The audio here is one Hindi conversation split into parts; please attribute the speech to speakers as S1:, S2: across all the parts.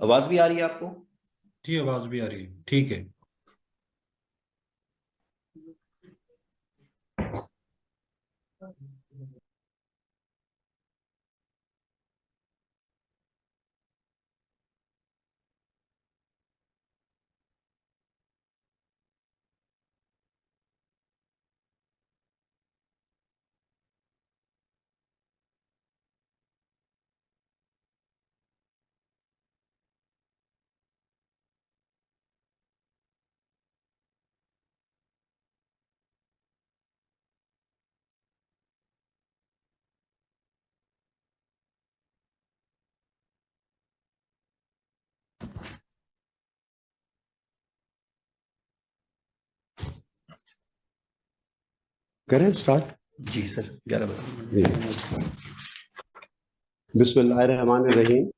S1: आवाज भी आ रही है आपको?
S2: जी आवाज भी आ रही है, ठीक है।
S3: करें स्टार्ट।
S1: जी सर, 11 बजे।
S3: बिस्मिल्लाहिर्रहमानिर्रहीम।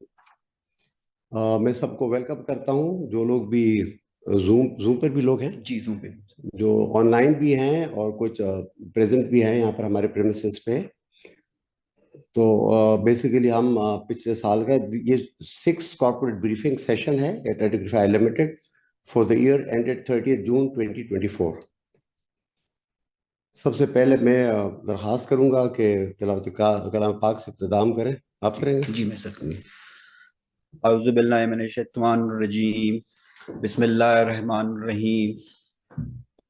S3: मैं सबको वेलकम करता हूं, जो लोग भी जूम जूम पर भी लोग हैं,
S1: जी जूम पे।
S3: जो ऑनलाइन भी हैं और कुछ प्रेजेंट भी हैं यहाँ पर हमारे प्रेमिसेस पे। तो बेसिकली हम पिछले साल का ये 6th कॉर्पोरेट ब्रीफिंग सेशन है at Edify Limited for the year ended 30 June 2024। सबसे पहले मैं दरख्वास्त करूंगा कि तिलावत कलाम पाक से इब्तिदाम करें। आप करेंगे?
S1: जी मैं सर करूँगी। औज़ु बिल्लाहि मिनश शैतानिर रजीम, बिस्मिल्लाहिर रहमानिर रहीम।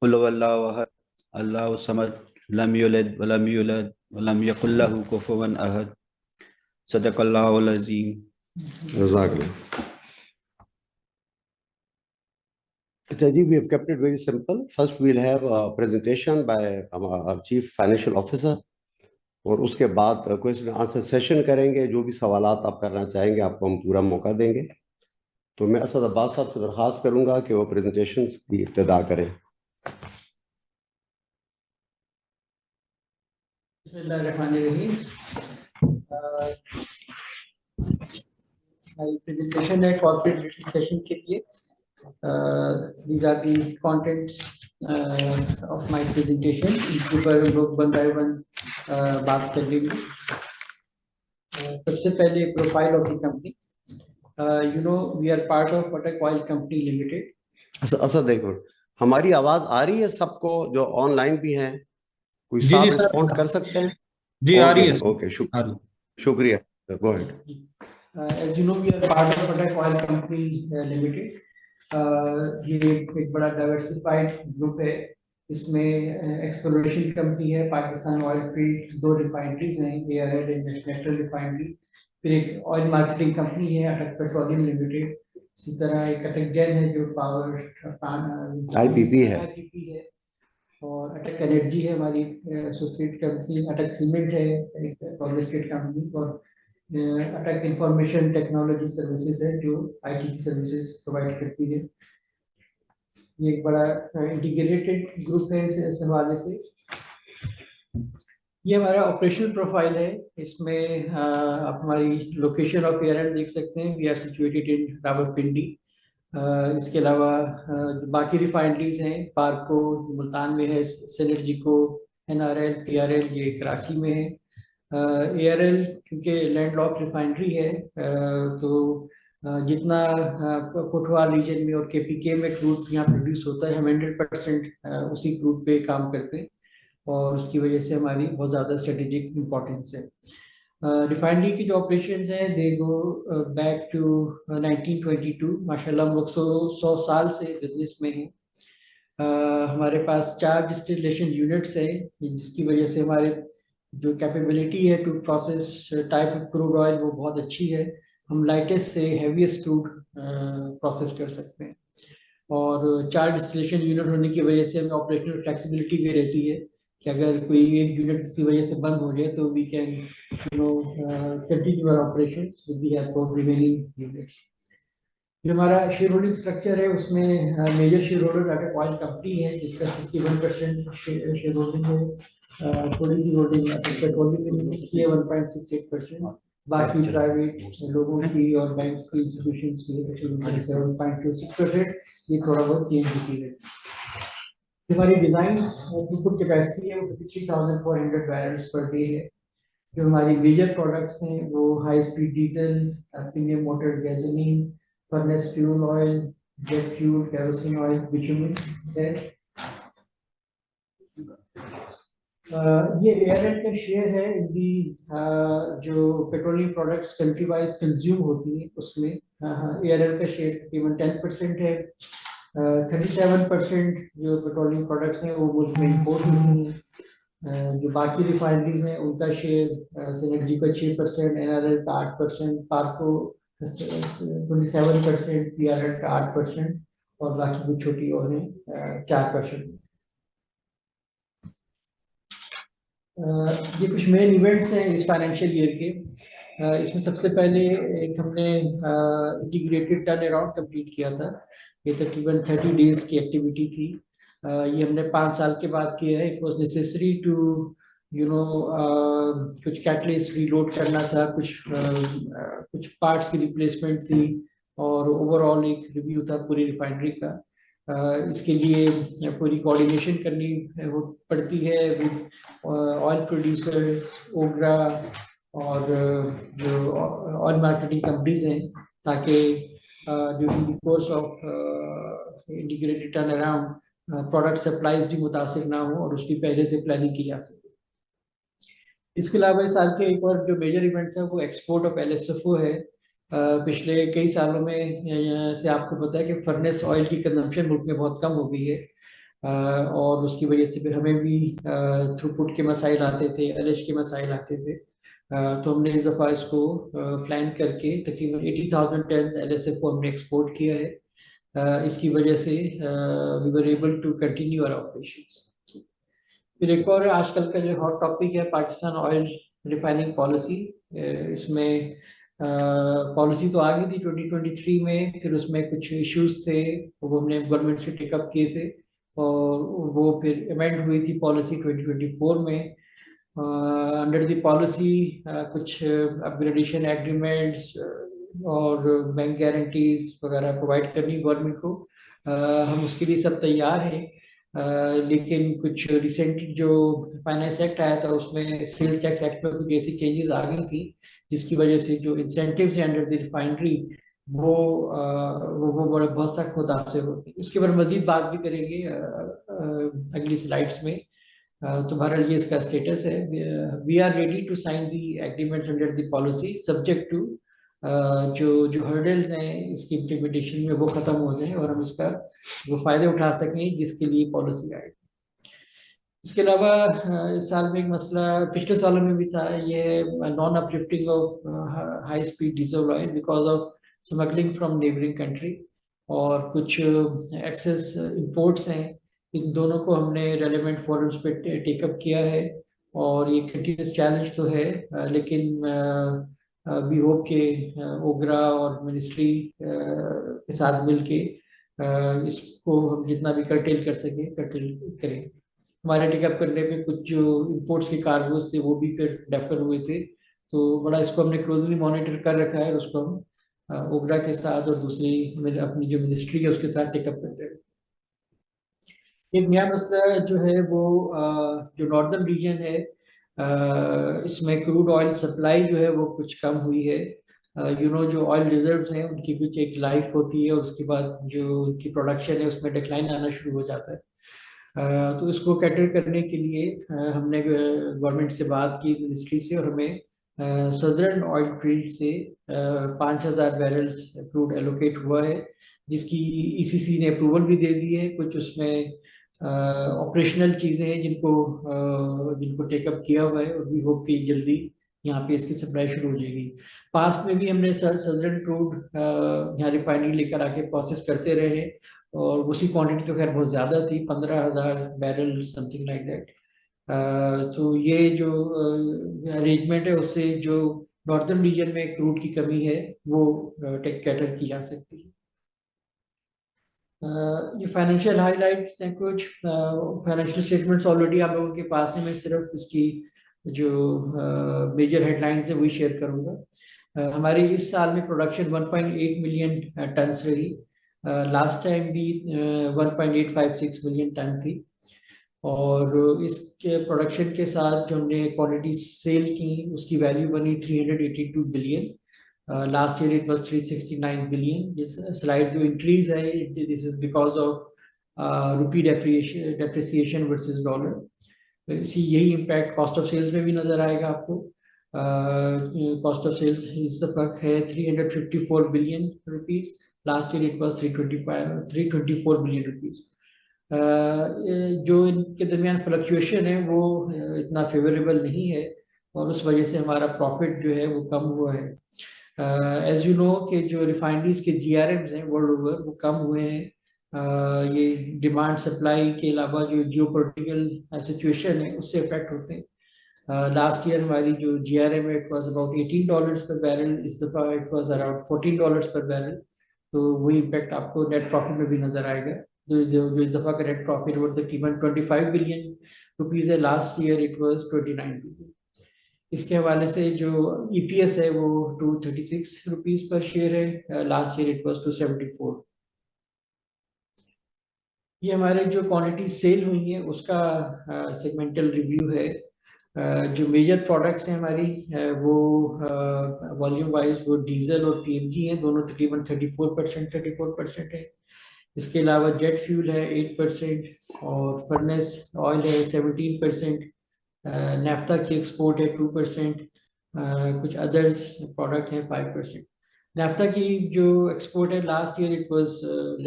S1: कुल हुवल्लाहु अहद, अल्लाहु समद, लम यलिद व लम यूलद व लम यकुल लहू कुफुवन अहद। सदक़ल्लाहुल अज़ीम।
S3: जज़ाकल्लाह। अच्छा जी, we have kept it very simple. First we'll have a presentation by our chief financial officer और उसके बाद क्वेश्चन आंसर सेशन करेंगे। जो भी सवालात आप करना चाहेंगे आपको हम पूरा मौका देंगे। तो मैं असद अब्बास साहब से दरख्वास्त करूंगा कि वो प्रेजेंटेशन की इब्तिदा करें।
S4: बिस्मिल्लाहिर्रहमानिर्रहीम। My presentation है corporate meeting session के लिए। These are the contents of my presentation. इसके ऊपर हम लोग one by one बात कर लेंगे। सबसे पहले profile of the company. You know we are part of Kotak Oil Company Limited.
S3: Asad देखो, हमारी आवाज आ रही है सबको जो ऑनलाइन भी हैं? कोई
S2: जी
S3: साहब
S2: जी सर,
S3: रिस्पॉन्ड कर सकते हैं?
S2: जी आ रही
S3: ओके
S2: है सर,
S3: ओके,
S2: आ रही
S3: शुक्रिया। Go ahead.
S4: As you know we are part of Kotak Oil Company Limited. ये एक बड़ा डाइवर्सिफाइड ग्रुप है। इसमें एक्सप्लोरेशन कंपनी है पाकिस्तान ऑयल फील्ड, 2 रिफाइनरीज हैं, ARL इंडस्ट्रियल रिफाइनरी, फिर एक ऑयल मार्केटिंग कंपनी है अटक पेट्रोलियम लिमिटेड। इसी तरह एक अटक जैन है जो पावर
S3: IPP है।
S4: और अटक एनर्जी है हमारी एसोसिएट कंपनी। अटक सीमेंट है एक लिस्टेड कंपनी। और अटक इंफॉर्मेशन टेक्नोलॉजी सर्विसेज है जो IT की सर्विसेज प्रोवाइड करती है। ये एक बड़ा इंटीग्रेटेड ग्रुप है इस हवाले से। ये हमारा ऑपरेशनल प्रोफाइल है। इसमें आप हमारी लोकेशन ऑफ एयरलाइन देख सकते हैं। We are situated in Rawalpindi. इसके अलावा बाकी रिफाइनरीज हैं, पार्को मुल्तान में है, सिनर्जिको, NRL, TRL ये कराची में है। ARL क्योंकि लैंडलॉक रिफाइनरी है तो जितना कोटवार रीजन में और KPK में क्रूड यहाँ प्रोड्यूस होता है, हम 100% उसी क्रूड पे काम करते हैं और उसकी वजह से हमारी बहुत ज़्यादा स्ट्रेटेजिक इम्पोर्टेंस है। रिफाइनरी की जो ऑपरेशंस हैं दे गो बैक टू 1922। माशाल्लाह हम लोग 100 साल से बिजनेस में हैं। हमारे पास 4 डिस्टिलेशन यूनिट्स हैं जिसकी वजह से हमारे जो कैपेबिलिटी है to process type of crude oil वो बहुत अच्छी है। हम लाइटेस्ट से हैवीएस्ट क्रूड प्रोसेस कर सकते हैं और 4 डिस्टिलेशन यूनिट होने की वजह से हमें ऑपरेशनल फ्लेक्सिबिलिटी भी रहती है कि अगर कोई एक यूनिट किसी वजह से बंद हो जाए तो we can continue our operations with the help of remaining units. जो हमारा शेयर होल्डिंग स्ट्रक्चर है उसमें major share holder Attock Oil Company है जिसका 61% शेयर होल्डिंग है। थोड़ी सी होल्डिंग अटक पेट्रोलियम लिमिटेड की है 1.68%। बाकी प्राइवेट लोगों की और बैंक्स की इंस्टीट्यूशंस की 7.26%। ये थोड़ा बहुत चेंज होती है। हमारी डिजाइन थ्रूपुट कैपेसिटी है वो 53,400 बैरल्स पर डे है। जो हमारी मेजर प्रोडक्ट्स हैं वो high speed diesel, premium motor gasoline, furnace fuel oil, jet fuel, kerosene oil, bitumen है। ये एयरएल का शेयर है दी जो petroleum products country wise consume होती है उसमें एयरएल का शेयर तकरीबन 10% है। 37% जो पेट्रोलियम प्रोडक्ट्स हैं वो मुल्क में इंपोर्ट होती हैं। जो बाकी रिफाइनरीज हैं उनका शेयर सिनर्जी का 6%, एनआरएल का 8%, पार्को 27%, पीआरएल का 8% और बाकी कुछ छोटी और हैं 4%। ये कुछ मेन इवेंट्स हैं इस फाइनेंशियल ईयर के। इसमें सबसे पहले एक हमने इंटीग्रेटेड टर्न अराउंड कंप्लीट किया था। ये तकरीबन 30 डेज की एक्टिविटी थी। ये हमने 5 साल के बाद किया है। इट वॉज नेसेसरी टू कुछ कैटलिस्ट रीलोड करना था, कुछ पार्ट्स की रिप्लेसमेंट थी और ओवरऑल एक रिव्यू था पूरी रिफाइनरी का। इसके लिए पूरी कोऑर्डिनेशन करनी पड़ती है विद ऑयल प्रोड्यूसर्स, ओग्रा और जो ऑयल मार्केटिंग कंपनीज हैं, ताकि during the course of integrated turn around product supplies भी मुतासिर ना हो और उसकी पहले से प्लानिंग की जा सके। इसके अलावा इस साल के एक और जो मेजर इवेंट था वो एक्सपोर्ट ऑफ LSFO है। पिछले कई सालों में से आपको पता है कि फर्नेस ऑयल की कंजम्पशन मुल्क में बहुत कम हो गई है और उसकी वजह से फिर हमें भी थ्रूपुट के मसाइल आते थे, LH के मसाइल आते थे। तो हमने इस दफ़ा इसको प्लान करके तकरीबन 80,000 टन LSFO हमने एक्सपोर्ट किया है। इसकी वजह से we were able to continue our operations. फिर एक और आजकल का जो हॉट टॉपिक है पाकिस्तान ऑयल रिफाइनिंग पॉलिसी। इसमें पॉलिसी तो आ गई थी 2023 में, फिर उसमें कुछ इश्यूज थे वो हमने गवर्नमेंट से टेकअप किए थे और वो फिर अमेंड हुई थी पॉलिसी 2024 में। अंडर द पॉलिसी कुछ अपग्रेडेशन एग्रीमेंट्स और बैंक गारंटीज वगैरह प्रोवाइड करनी गवर्नमेंट को। हम उसके लिए सब तैयार हैं। लेकिन कुछ रिसेंट जो फाइनेंस एक्ट आया था उसमें सेल्स टैक्स एक्ट में कुछ ऐसी चेंजेस आ गई थी जिसकी वजह से जो इंसेंटिव्स हैं अंडर द रिफाइनरी वो बड़े बहुत सख्त मुतासर होते हैं। इसके ऊपर मजीद बात भी करेंगे अगली स्लाइड्स में। तो बहरहाल ये इसका स्टेटस है। We are ready to sign the agreement under the policy subject to जो जो हर्डल्स हैं इसकी इम्प्लीमेंटेशन में वो ख़त्म हो जाए और हम इसका वो फ़ायदे उठा सकें जिसके लिए पॉलिसी आए। इसके अलावा इस साल में एक मसला पिछले सालों में भी था, ये non uplifting of high speed diesel oil because of smuggling from neighbouring country और कुछ एक्सेस इंपोर्ट्स हैं। इन दोनों को हमने रेलेवेंट फोरम्स पे टेकअप किया है और ये कंटिन्यूस चैलेंज तो है, लेकिन वी होप के ओगरा और मिनिस्ट्री के साथ मिलके इसको हम जितना भी कर्टेल कर सके कर्टेल करें। हमारे टेकअप करने में कुछ जो इंपोर्ट्स के कार्गोज थे वो भी फिर डेफर हुए थे, तो बड़ा इसको हमने क्लोजली मॉनिटर कर रखा है और उसको हम ओगरा के साथ और दूसरी अपनी जो मिनिस्ट्री है उसके साथ टेकअप करते हैं। एक नया मसला जो है वो जो नॉर्दर्न रीजन है इसमें क्रूड ऑयल सप्लाई जो है वो कुछ कम हुई है। जो ऑयल रिजर्व्स हैं उनकी कुछ एक लाइफ होती है और उसके बाद जो उनकी प्रोडक्शन है उसमें डिक्लाइन आना शुरू हो जाता है। तो इसको कैटर करने के लिए हमने गवर्नमेंट से बात की मिनिस्ट्री से और हमें सदर्न ऑयल फील्ड से 5,000 बैरल्स क्रूड एलोकेट हुआ है जिसकी ECC ने अप्रूवल भी दे दी है। कुछ उसमें ऑपरेशनल चीज़ें हैं जिनको टेकअप किया हुआ है और वी होप कि जल्दी यहाँ पे इसकी सप्लाई शुरू हो जाएगी। पास में भी हमने सदर्न क्रूड यहाँ रिफाइनरी लेकर आके प्रोसेस करते रहे और उसी क्वांटिटी तो खैर बहुत ज़्यादा थी, 15,000 बैरल समथिंग लाइक दैट। तो ये जो अरेंजमेंट है उससे जो नॉर्दर्न रीजन में क्रूड की कमी है वो कैटर की जा सकती है। ये फाइनेंशियल हाइलाइट्स हैं, कुछ फाइनेंशियल स्टेटमेंट्स ऑलरेडी आप लोगों के पास है। मैं सिर्फ इसकी जो मेजर हेडलाइंस है वही शेयर करूँगा। हमारी इस साल में प्रोडक्शन 1.8 मिलियन टन्स रही। लास्ट टाइम भी 1.856 मिलियन टन थी और इसके प्रोडक्शन के साथ जो हमने क्वांटिटी सेल की उसकी वैल्यू बनी 382 billion Last year it was 369 billion. This slide जो increase है, this is because of rupee depreciation versus dollar. इसी यही impact cost of sales में भी नजर आएगा आपको. Cost of sales इस वक्त है 354 billion rupees. Last year it was 324 billion rupees. जो इनके दरमियान फ्लक्चुएशन है वो इतना फेवरेबल नहीं है और उस वजह से हमारा प्रॉफिट जो है वो कम हुआ है. एज यू नो कि जो रिफाइनरीज के GRMs हैं वर्ल्ड ओवर वो कम हुए हैं. ये डिमांड सप्लाई के अलावा जो जियोपॉलिटिकल सिचुएशन है उससे इफेक्ट होते हैं. लास्ट ईयर हमारी जो GRM है इट वाज अबाउट $18 पर बैरल. इस दफ़ा इट वाज अराउंड $14 पर बैरल. तो वही इम्पैक्ट आपको नेट प्रॉफिट में भी नजर आएगा. जो इस दफ़ा का नेट प्रॉफिट वो तकरीबन 25 बिलियन रुपीज़ है. Last year it was 29 billion. इसके हवाले से जो EPS है वो 236 रुपीज़ पर शेयर है. Last year it was 274. ये हमारे जो क्वांटिटी सेल हुई है उसका सेगमेंटल रिव्यू है. जो मेजर प्रोडक्ट्स हैं हमारी वो वॉल्यूम वाइज वो डीजल और PNG हैं. दोनों तकरीबन 34% है. इसके अलावा जेट फ्यूल है 8% और फर्नेस ऑयल है 17%. नैफ्ता की एक्सपोर्ट है 2%. कुछ अदर्स प्रोडक्ट हैं 5%. नैफ्ता की जो एक्सपोर्ट है last year it was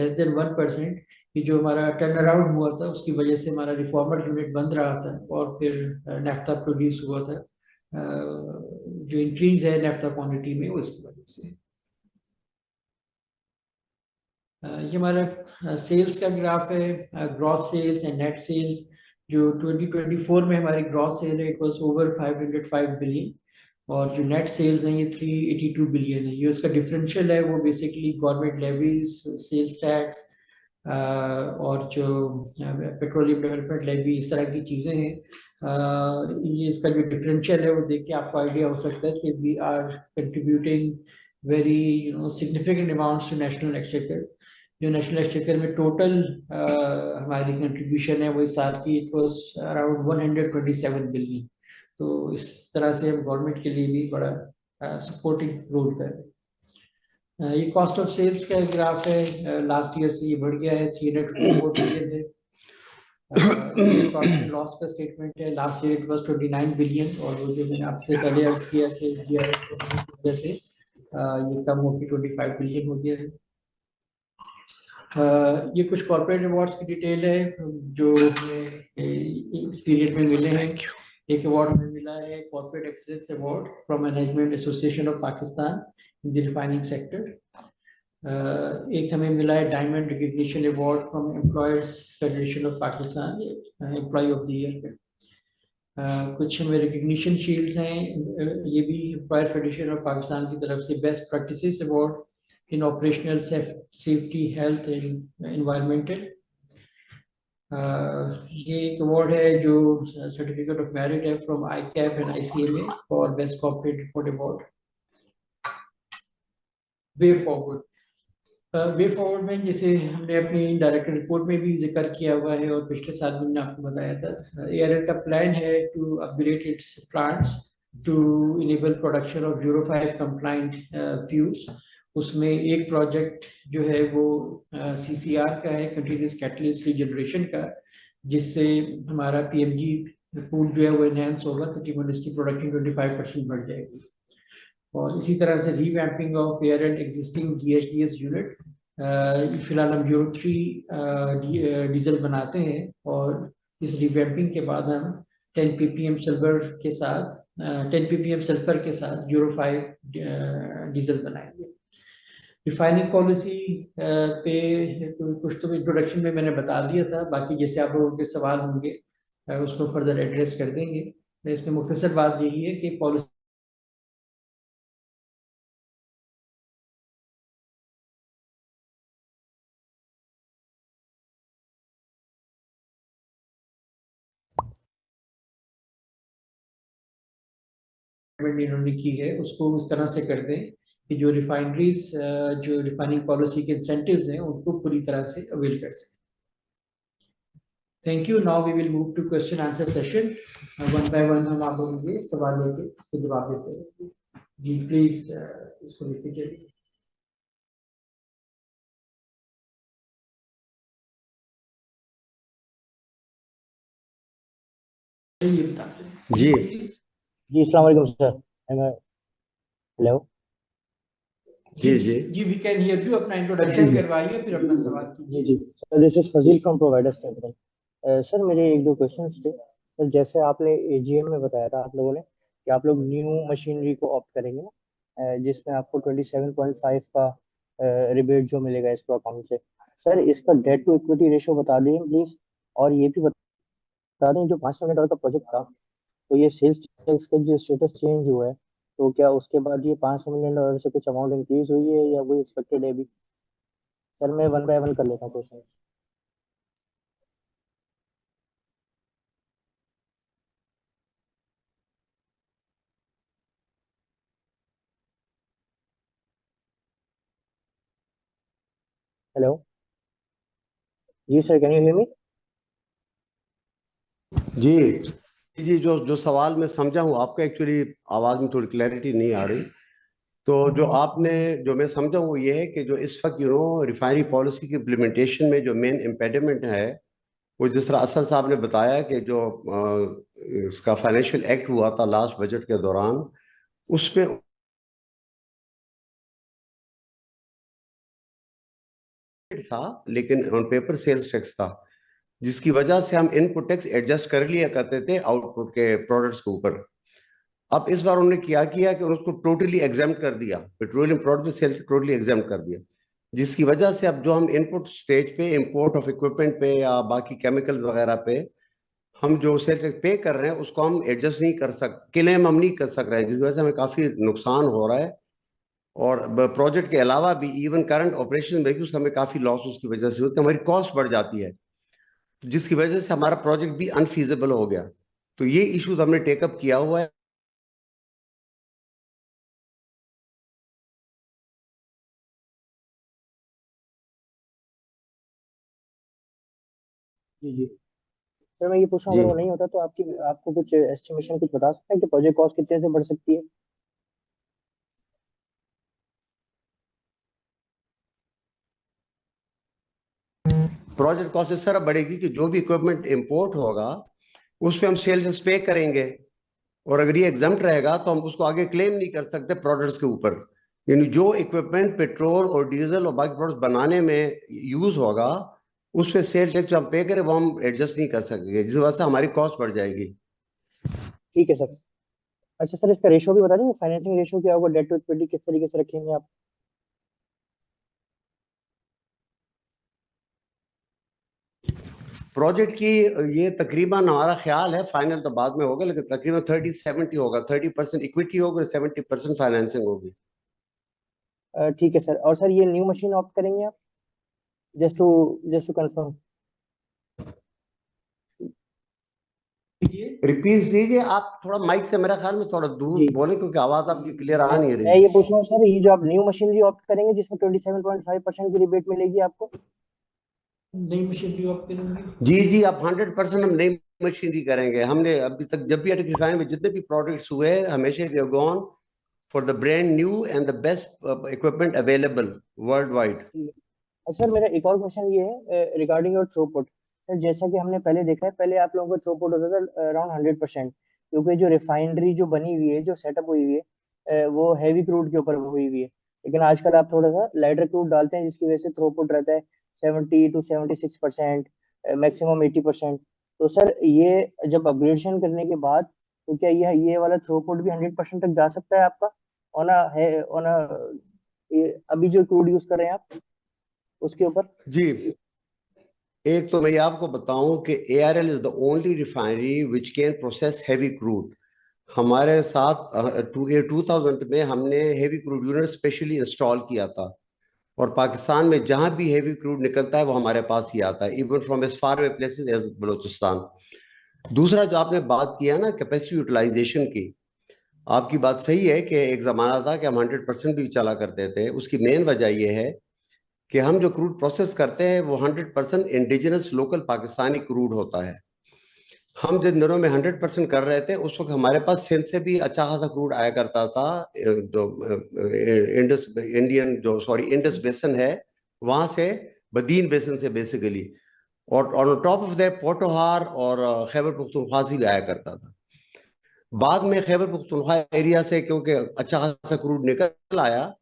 S4: less than 1%. कि जो हमारा टर्न अराउंड हुआ था उसकी वजह से हमारा रिफॉर्मर यूनिट बंद रहा था और फिर नैफ्ता प्रोड्यूस हुआ था. जो इंक्रीज है नैफ्ता क्वांटिटी में उसकी वजह से. ये हमारा सेल्स का ग्राफ है. Gross sales and net sales. जो 2024 में हमारी ग्रॉस सेल है इट वाज ओवर 505 बिलियन और जो नेट सेल्स हैं ये 382 बिलियन है. ये उसका डिफरेंशियल है वो basically government levies, sales tax और जो पेट्रोलियम डेवलपमेंट लेवी इस तरह की चीज़ें हैं. ये इसका जो डिफरेंशियल है वो देख के आपको आइडिया हो सकता है कि we are contributing very significant amounts to national exchequer. जो नेशनल एक्सचेकर में टोटल हमारी कंट्रीब्यूशन है वो इस साल की इट वाज अराउंड 127 बिलियन. तो इस तरह से हम गवर्नमेंट के लिए भी बड़ा सपोर्टिंग रोल कर रहे हैं. ये कॉस्ट ऑफ सेल्स का ग्राफ है. लास्ट ईयर से ये बढ़ गया है 354 बिलियन है. प्रॉफिट लॉस का स्टेटमेंट है. Last year it was 29 billion और वो जो मैंने आपसे पहले अर्ज किया कि GRM की वजह से ये कम होकर 25 बिलियन हो गया है. ये कुछ कॉर्पोरेट अवार्ड्स की डिटेल है जो इस पीरियड में मिले हैं. एक अवार्ड हमें मिला है corporate excellence award from management association of Pakistan in the refining sector. एक हमें मिला है diamond recognition award from employers federation of Pakistan employ of the year. कुछ हमें रिकग्निशन शील्ड्स हैं. ये भी एम्प्लॉयर फेडरेशन ऑफ पाकिस्तान की तरफ से best practices award in operational safety, health and environmental. ये एक अवार्ड है जो सर्टिफिकेट ऑफ मेरिट है from ICAP and ICMA for best corporate report award. Way forward में जैसे हमने अपनी डायरेक्टर रिपोर्ट में भी जिक्र किया हुआ है और पिछले साल भी मैंने आपको बताया था. ARL का प्लान है to upgrade its plants to enable production of Euro 5 compliant fuels. उसमें एक प्रोजेक्ट जो है वो CCR का है, कंटिन्यूस कैटलिस्ट रीजनरेशन का, जिससे हमारा PMG पूल जो है वो एनहेंस होगा. तकरीबन इसकी प्रोडक्शन 25% बढ़ जाएगी. और इसी तरह से revamping of ARL existing GHDS unit. फिलहाल हम Euro 3 डीजल बनाते हैं और इस रिवैम्पिंग के बाद हम 10 ppm सल्फर के साथ Euro 5 डीजल बनाएंगे. रिफाइनिंग पॉलिसी पे कुछ तो इंट्रोडक्शन में मैंने बता दिया था. बाकी जैसे आप लोगों के सवाल होंगे उसको फर्दर एड्रेस कर देंगे. इसमें मुख्तसर बात यही है कि पॉलिसी इन्होंने की है उसको इस तरह से कर दें कि जो रिफाइनरीज जो रिफाइनिंग पॉलिसी के इंसेंटिव्स हैं उनको पूरी तरह से अवेल कर सकें. Thank you. Now we will move to question answer session. One by one हम आप लोगों के सवाल लेके उसके जवाब देते हैं. जी प्लीज इसको लिखिए चलिए। ये बता
S3: जी
S5: जी अस्सलाम वालेकुम सर। हेलो।
S4: जी
S3: जी
S4: जी
S3: जी
S4: जी वी कैन हियर यू। अपना इंट्रोडक्शन करवाइए फिर अपना सवाल
S5: जी
S4: कीजिए।
S5: जी sir, this is Fazeel from Providers Capital. Sir मेरे एक दो क्वेश्चंस थे सर। जैसे आपने एजीएम में बताया था आप लोगों ने कि आप लोग न्यू मशीनरी को ऑप्ट करेंगे ना, जिसमें आपको 27.5 का रिबेट जो मिलेगा इसको अकाउंट से। सर इसका डेट टू इक्विटी रेशियो बता दें प्लीज। और ये भी बता दें जो $5 मिलियन का प्रोजेक्ट था, तो ये सेल्स टैक्स का जो स्टेटस चेंज हुआ है, तो क्या उसके बाद ये $500 मिलियन से कुछ अमाउंट इंक्रीज हुई है या वही एक्सपेक्टेड है अभी? सर मैं वन बाय वन कर लेता हूँ क्वेश्चन। हेलो। जी sir, can you hear me?
S3: जी जी जो जो सवाल मैं समझा हूँ आपका, एक्चुअली आवाज में थोड़ी क्लैरिटी नहीं आ रही। तो जो आपने जो मैं समझा हूँ वो ये है कि जो इस वक्त रिफाइनरी पॉलिसी की इम्प्लीमेंटेशन में जो मेन इम्पेडिमेंट है, वो जिस तरह असद साहब ने बताया कि जो इसका फाइनेंशियल एक्ट हुआ था लास्ट बजट के दौरान, उसमें था लेकिन ऑन पेपर सेल्स टैक्स था, जिसकी वजह से हम इनपुट टैक्स एडजस्ट कर लिया करते थे आउटपुट के प्रोडक्ट्स के ऊपर। अब इस बार उन्होंने क्या किया कि उसको टोटली एग्जाम्प्ट कर दिया, petroleum product sales totally exempt कर दिया, जिसकी वजह से अब जो हम इनपुट स्टेज पे इंपोर्ट ऑफ इक्विपमेंट पे या बाकी केमिकल्स वगैरह पे हम जो सेल्स टैक्स पे कर रहे हैं उसको हम एडजस्ट नहीं कर क्लेम हम नहीं कर सक रहे हैं, जिसकी वजह से हमें काफी नुकसान हो रहा है। और प्रोजेक्ट के अलावा भी इवन करंट ऑपरेशन में भी उसका हमें काफी लॉस उसकी वजह से होती है, हमारी कॉस्ट बढ़ जाती है, जिसकी वजह से हमारा प्रोजेक्ट भी अनफीजिबल हो गया। तो ये इश्यूज हमने टेकअप किया हुआ है।
S5: जी जी सर, मैं ये पूछ रहा हूँ
S3: जी
S5: अगर वो नहीं होता तो आपकी आपको कुछ एस्टिमेशन कुछ बता सकते हैं कि प्रोजेक्ट कॉस्ट कितने से बढ़ सकती है?
S3: प्रोजेक्ट कॉस्ट इस तरह बढ़ेगी कि जो भी इक्विपमेंट इंपोर्ट होगा उस पे हम सेल्स पे करेंगे, और अगर ये एग्जाम्प्ट रहेगा तो हम उसको आगे क्लेम नहीं कर सकते प्रोडक्ट्स के ऊपर। यानी जो इक्विपमेंट पेट्रोल और डीजल और बाकी प्रोडक्ट्स बनाने में यूज होगा उस पे सेल टैक्स हम पे करें वो हम एडजस्ट नहीं कर सकेंगे, जिस वजह से हमारी कॉस्ट बढ़ जाएगी।
S5: ठीक है सर। अच्छा सर, इसका रेशियो भी बता देंगे, फाइनेंसिंग रेशियो क्या होगा, डेट टू इक्विटी किस तरीके से रखेंगे आप?
S3: प्रोजेक्ट की ये तकरीबन हमारा ख्याल है, फाइनल तो बाद में होगा, लेकिन तकरीबन 30-70 होगा, 30% इक्विटी होगी, 70% फाइनेंसिंग होगी।
S5: ठीक है सर। और सर ये न्यू मशीन ऑप्ट करेंगे आप? Just to confirm.
S3: रिपीट दीजिए आप थोड़ा माइक से, मेरा ख्याल में थोड़ा दूर
S5: जी
S3: बोले क्योंकि आवाज आपकी क्लियर आ नहीं
S5: मैं
S3: रही।
S5: ये पूछ रहा हूँ सर, ये जो आप न्यू मशीनरी ऑप्ट करेंगे जिसमें 27.5% की रिबेट मिलेगी आपको?
S4: नई मशीनरी ऑप्ट करेंगे।
S3: जी जी आप 100% हम नई मशीनरी करेंगे। हमने अभी तक जब भी अटक रिफाइनरी में जितने भी प्रोडक्ट्स हुए हैं, हमेशा we have gone for the brand new and the best equipment available world wide.
S5: अच्छा सर, मेरा एक और क्वेश्चन ये है रिगार्डिंग योर थ्रूपुट। सर जैसा कि हमने पहले देखा है, पहले आप लोगों का थ्रूपुट होता था अराउंड 100%, क्योंकि जो रिफाइनरी जो बनी हुई है, जो सेटअप हुई हुई है, वो हैवी क्रूड के ऊपर हुई हुई है। लेकिन आजकल आप थोड़ा सा लाइटर क्रूड डालते हैं, जिसकी वजह से थ्रूपुट रहता है 70 to 76%, मैक्सिमम 80%। तो सर ये जब अपग्रेडेशन करने के बाद, तो क्या ये वाला थ्रूपुट भी 100% तक जा सकता है आपका? ऑन अभी जो क्रूड यूज कर रहे हैं आप उसके ऊपर?
S3: जी एक तो मैं ये आपको बताऊं कि ARL is the only refinery which can process heavy crude. हमारे साथ 2000 में हमने heavy crude unit specially install किया था, और पाकिस्तान में जहां भी हैवी क्रूड निकलता है वो हमारे पास ही आता है, even from as far away places as Balochistan. दूसरा जो आपने बात किया ना कैपेसिटी यूटिलाइजेशन की, आपकी बात सही है कि एक जमाना था कि हम 100% भी चला करते थे। उसकी मेन वजह यह है कि हम जो क्रूड प्रोसेस करते हैं वो 100% इंडिजिनस लोकल पाकिस्तानी क्रूड होता है। हम जिन दिनों में 100% कर रहे थे उस वक्त हमारे पास सिंध से भी अच्छा खासा क्रूड आया करता था। जो इंडस इंडियन जो सॉरी इंडस बेसन है वहां से, बदीन बेसन से बेसिकली, और on top of that Potohar और खैबर पख्तूनख्वा से भी आया करता था। बाद में खैबर पख्तूनख्वा एरिया से क्योंकि अच्छा खासा क्रूड निकल आया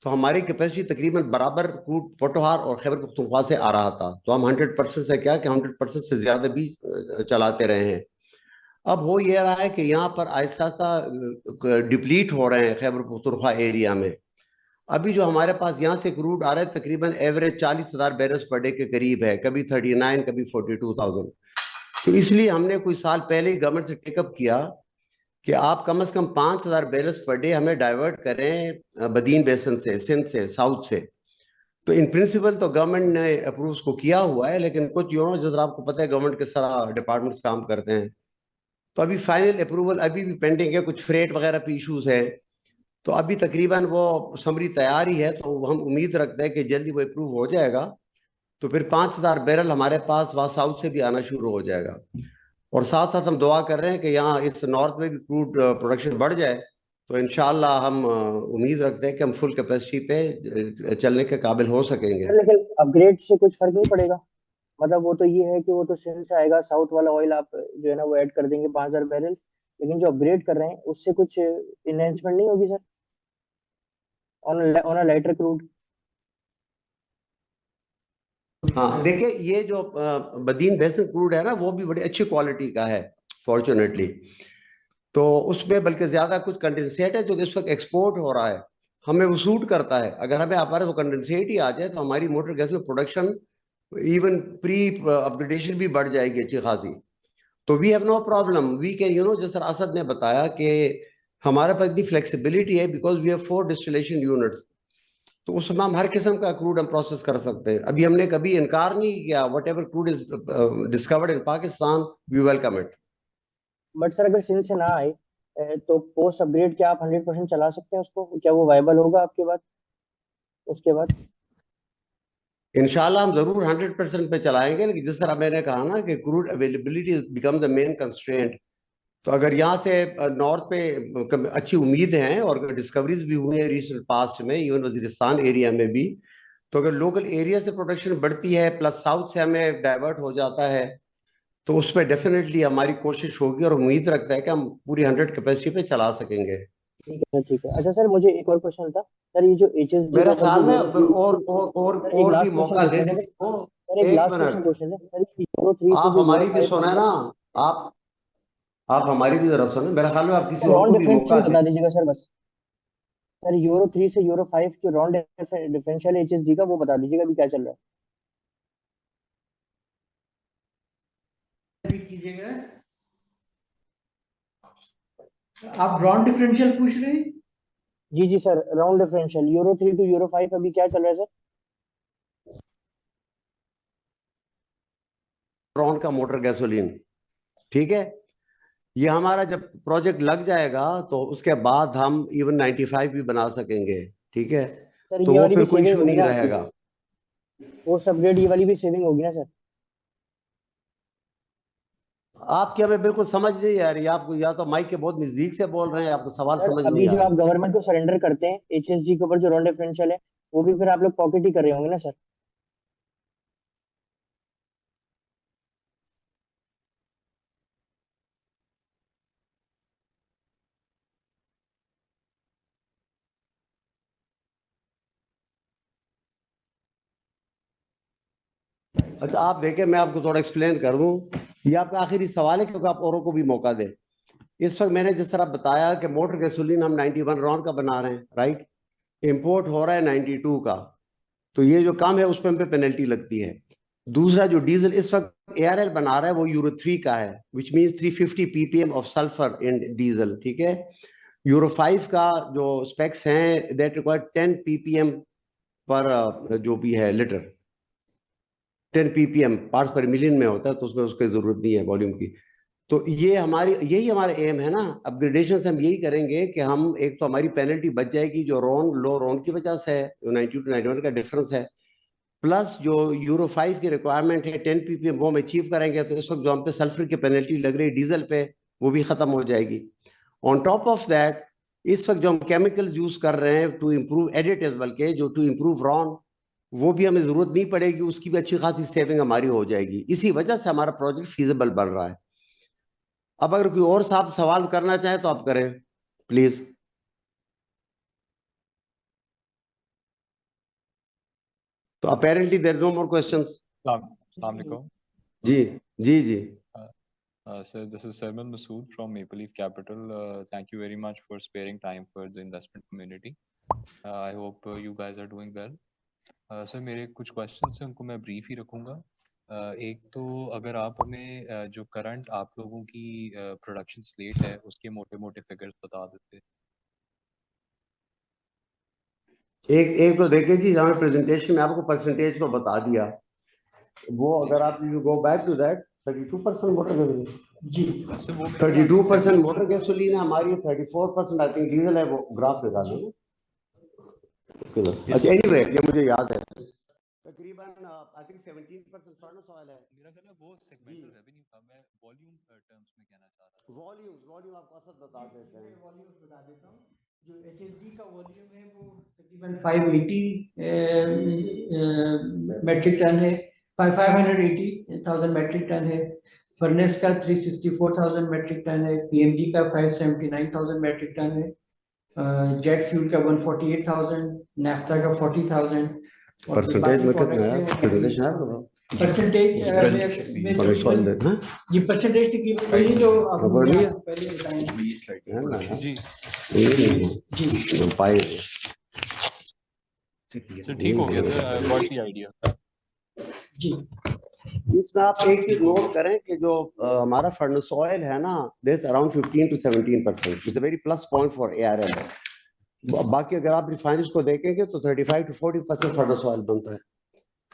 S3: तो हमारी कैपेसिटी तकरीबन बराबर क्रूड पोटोहार और खैबर पख्तूनख्वा से आ रहा था, तो हम 100% से क्या कि 100% से ज्यादा भी चलाते रहे हैं। अब हो ये रहा है कि यहाँ पर ऐसा सा डिप्लीट हो रहे हैं खैबर पख्तूनख्वा एरिया में। अभी जो हमारे पास यहाँ से क्रूड आ रहा है तकरीबन एवरेज 40,000 बैरल्स पर डे के करीब है, कभी 39, कभी 42,000। तो इसलिए हमने कुछ साल पहले ही गवर्नमेंट से टेकअप किया कि आप कम से कम 5,000 बैरल्स पर डे हमें डाइवर्ट करें बदीन बेसन से, सिंध से, साउथ से। तो इन प्रिंसिपल तो गवर्नमेंट ने अप्रूव को किया हुआ है, लेकिन कुछ जैसे आपको पता है गवर्नमेंट किस तरह डिपार्टमेंट्स काम करते हैं, तो अभी फाइनल अप्रूवल अभी भी पेंडिंग है, कुछ फ्रेट वगैरह पे इश्यूज है। तो अभी तकरीबन वो समरी तैयार ही है, तो हम उम्मीद रखते हैं कि जल्दी वो अप्रूव हो जाएगा। तो फिर 5,000 बैरल हमारे पास वहाँ साउथ से भी आना शुरू हो जाएगा। और साथ साथ हम दुआ कर रहे हैं कि यहाँ इस नॉर्थ में भी क्रूड प्रोडक्शन बढ़ जाए, तो इंशाल्लाह हम उम्मीद रखते हैं कि हम फुल कैपेसिटी पे चलने के काबिल हो सकेंगे।
S5: सर लेकिन अपग्रेड से कुछ फर्क नहीं पड़ेगा? मतलब वो तो ये है कि वो तो सिंध से आएगा, साउथ वाला ऑयल आप जो है ना वो ऐड कर देंगे 5,000 बैरल, लेकिन जो अपग्रेड कर रहे हैं उससे कुछ इन्हेंसमेंट नहीं होगी sir on a lighter crude?
S3: हाँ देखिए, ये जो बदीन बेसन क्रूड है ना वो भी बड़ी अच्छी क्वालिटी का है फॉर्चुनेटली। तो उसमें बल्कि ज्यादा कुछ कंडेंसेट है जो इस वक्त एक्सपोर्ट हो रहा है, हमें वो सूट करता है। अगर हमें हमारे वो कंडेंसेट ही आ जाए तो हमारी मोटर गैस में प्रोडक्शन इवन प्री अपग्रेडेशन भी बढ़ जाएगी अच्छी खासी। तो we have no problem, we can जिस तरह असद ने बताया कि हमारे पास इतनी फ्लेक्सिबिलिटी है because we have 4 distillation units, तो उसमें हम हर किस्म का क्रूड हम प्रोसेस कर सकते हैं। अभी हमने कभी इनकार नहीं किया, whatever crude is discovered in Pakistan we welcome it.
S5: But sir अगर सिंध से ना आए तो पोस्ट अपग्रेड क्या आप 100% चला सकते हैं उसको? क्या वो वायबल होगा आपके बाद, उसके बाद?
S3: इंशाल्लाह हम जरूर 100% पे चलाएंगे, लेकिन जिस तरह मैंने कहा ना कि crude availability become the main constraint. तो अगर यहाँ से नॉर्थ पे अच्छी उम्मीदें हैं और डिस्कवरीज भी हुई है रिसेंट पास्ट में, इवन वजीरिस्तान एरिया में भी, तो अगर लोकल एरिया से प्रोडक्शन बढ़ती है प्लस साउथ से हमें डाइवर्ट हो जाता है, तो उस पर डेफिनेटली हमारी कोशिश होगी और उम्मीद रखता है कि हम पूरी 100 कैपेसिटी पे चला सकेंगे।
S5: ठीक है सर, ठीक है। अच्छा सर मुझे एक और क्वेश्चन था सर, ये जो HSG
S3: मेरे
S5: का सर
S3: ख्याल
S5: जो
S3: में
S5: यूरो सर एक
S3: और भी
S5: लास्ट क्वेश्चन
S3: मौका दे
S5: पूछना है
S3: किसी को।
S5: सर, एक
S3: एक
S5: लास्ट क्वेश्चन
S3: मिनट,
S5: क्वेश्चन है सर, यूरो 3 से
S3: आप
S5: जो यूरो
S3: हमारी भी
S5: 5
S3: सुने ना, आप आप हमारी भी जरा सुने। मेरे ख्याल में आप किसी और
S5: रॉन
S3: को भी
S5: डिफरेंशियल
S3: मौका दें।
S5: बता दीजिएगा सर बस। सर यूरो 3 से यूरो 5 जो रॉन डिफरेंशियल HSG का वो बता दीजिएगा अभी क्या चल रहा है।
S4: रिपीट कीजिएगा, आप रॉन डिफरेंशियल पूछ रहे हैं?
S5: जी जी sir, RON differential Euro 3 to Euro 5 अभी क्या चल रहा है सर?
S3: ट्रॉन का मोटर गैसोलीन, ठीक है। ये हमारा जब प्रोजेक्ट लग जाएगा तो उसके बाद हम इवन 95 भी बना सकेंगे, ठीक है।
S5: सर
S3: तो
S5: ये
S3: वो
S5: वाली भी
S3: फिर कोई
S5: सेविंग
S3: इशू
S5: होगी
S3: नहीं
S5: ना आपकी?
S3: रहेगा।
S5: पोस्ट अपग्रेड ये वाली भी सेविंग होगी ना सर?
S3: आपकी हमें बिल्कुल समझ नहीं आ रही, आप या तो माइक के बहुत नजदीक से बोल रहे हैं, आपको सवाल
S5: सर
S3: समझ
S5: अभी
S3: नहीं आ
S5: जो
S3: रहा।
S5: आप गवर्नमेंट को सरेंडर करते हैं HSG के ऊपर जो रॉन डिफरेंशियल है, वो भी फिर आप लोग पॉकेट ही कर रहे होंगे ना सर?
S3: अच्छा आप देखें, मैं आपको थोड़ा एक्सप्लेन कर दूं। ये आपका आखिरी सवाल है क्योंकि आप औरों को भी मौका दें। इस वक्त मैंने जिस तरह बताया कि मोटर गैसोलीन हम 91 रॉन का बना रहे हैं, राइट। इंपोर्ट हो रहा है 92 का, तो ये जो काम है उस पर हम पे पेनल्टी लगती है। दूसरा जो डीजल इस वक्त ARL बना रहा है वो यूरो 3 का है, which means 350 ppm of sulphur in diesel, ठीक है। यूरो 5 का जो स्पेक्स हैं दैट रिक्वायर 10 ppm पर जो भी है लीटर, 10 ppm पार्ट्स पर मिलियन में होता है, तो उसमें उसकी जरूरत नहीं है वॉल्यूम की। तो ये हमारी यही हमारा एम है ना, अपग्रेडेशन से हम यही करेंगे कि हम एक तो हमारी पेनल्टी बच जाएगी जो लो रोन की वजह से है, जो 90 to 91 का डिफरेंस है। प्लस जो यूरो 5 की रिक्वायरमेंट है 10 ppm वो हम अचीव करेंगे, तो इस वक्त जो हम पे सल्फर की पेनल्टी लग रही है डीजल पे वो भी खत्म हो जाएगी। ऑन टॉप ऑफ दैट इस वक्त जो हम केमिकल्स यूज कर रहे हैं टू इम्प्रूव एडिटिव्स, बल्कि जो टू इम्प्रूव रॉन, वो भी हमें जरूरत नहीं पड़ेगी, उसकी भी अच्छी खासी सेविंग हमारी हो जाएगी। इसी वजह से हमारा प्रोजेक्ट फीजिबल बन रहा है। अब अगर कोई और साहब सवाल करना चाहे तो आप करें प्लीज। तो apparently there no more questions.
S6: Assalamu alaikum.
S3: जी जी जी।
S6: Sir, this is Salman Masood from Maple Leaf Capital. Thank you very much for sparing time for the investment community. I hope you guys are doing well. Sir, मेरे कुछ questions हैं, उनको मैं brief ही रखूँगा। एक तो अगर आप हमें जो current आप लोगों की production slate है उसके मोटे-मोटे figures बता देते।
S3: एक तो देखिए जी, हमारे प्रेजेंटेशन में आपको परसेंटेज को बता दिया, वो अगर आप you go back to that 32% motor gasoline जी, 32% मोटर गैसोलीन है हमारी, 34% आई थिंक डीजल है, वो ग्राफ निकालो ना। अच्छा एनीवे ये मुझे याद है तकरीबन आई थिंक 17% फर्नेस ऑयल है
S6: मेरा कहना वो सेगमेंटल रेवेन्यू का, मैं वॉल्यूम टर्म्स में कहना चाह रहा था।
S3: वॉल्यूम आपको असद बता देते हैं।
S4: वॉल्यूम बता देता हूँ, जो HSD का वॉल्यूम है वो तकरीबन 580 मेट्रिक टन है, 580,000 मेट्रिक टन है। फर्नेस का 364,000 मेट्रिक टन है। PMG का 579,000 मेट्रिक टन है। जेट फ्यूल का 148,000, नैफ्ता का 40,000।
S3: परसेंटेज में कितना है प्रेजेंटेशन है आपको?
S4: परसेंटेज ये परसेंटेज तकरीबन वही जो आपको पहले बताएं
S6: जी
S3: जी पाए।
S6: सर ठीक हो गया sir, I got the idea.
S4: जी
S3: इसमें आप एक चीज नोट करें कि जो हमारा फर्नेस ऑयल है ना, this around 15 to 17%, it's a very plus point for ARL। बाकी अगर आप रिफाइनरीज को देखेंगे तो 35 to 40% फर्नेस ऑयल बनता है,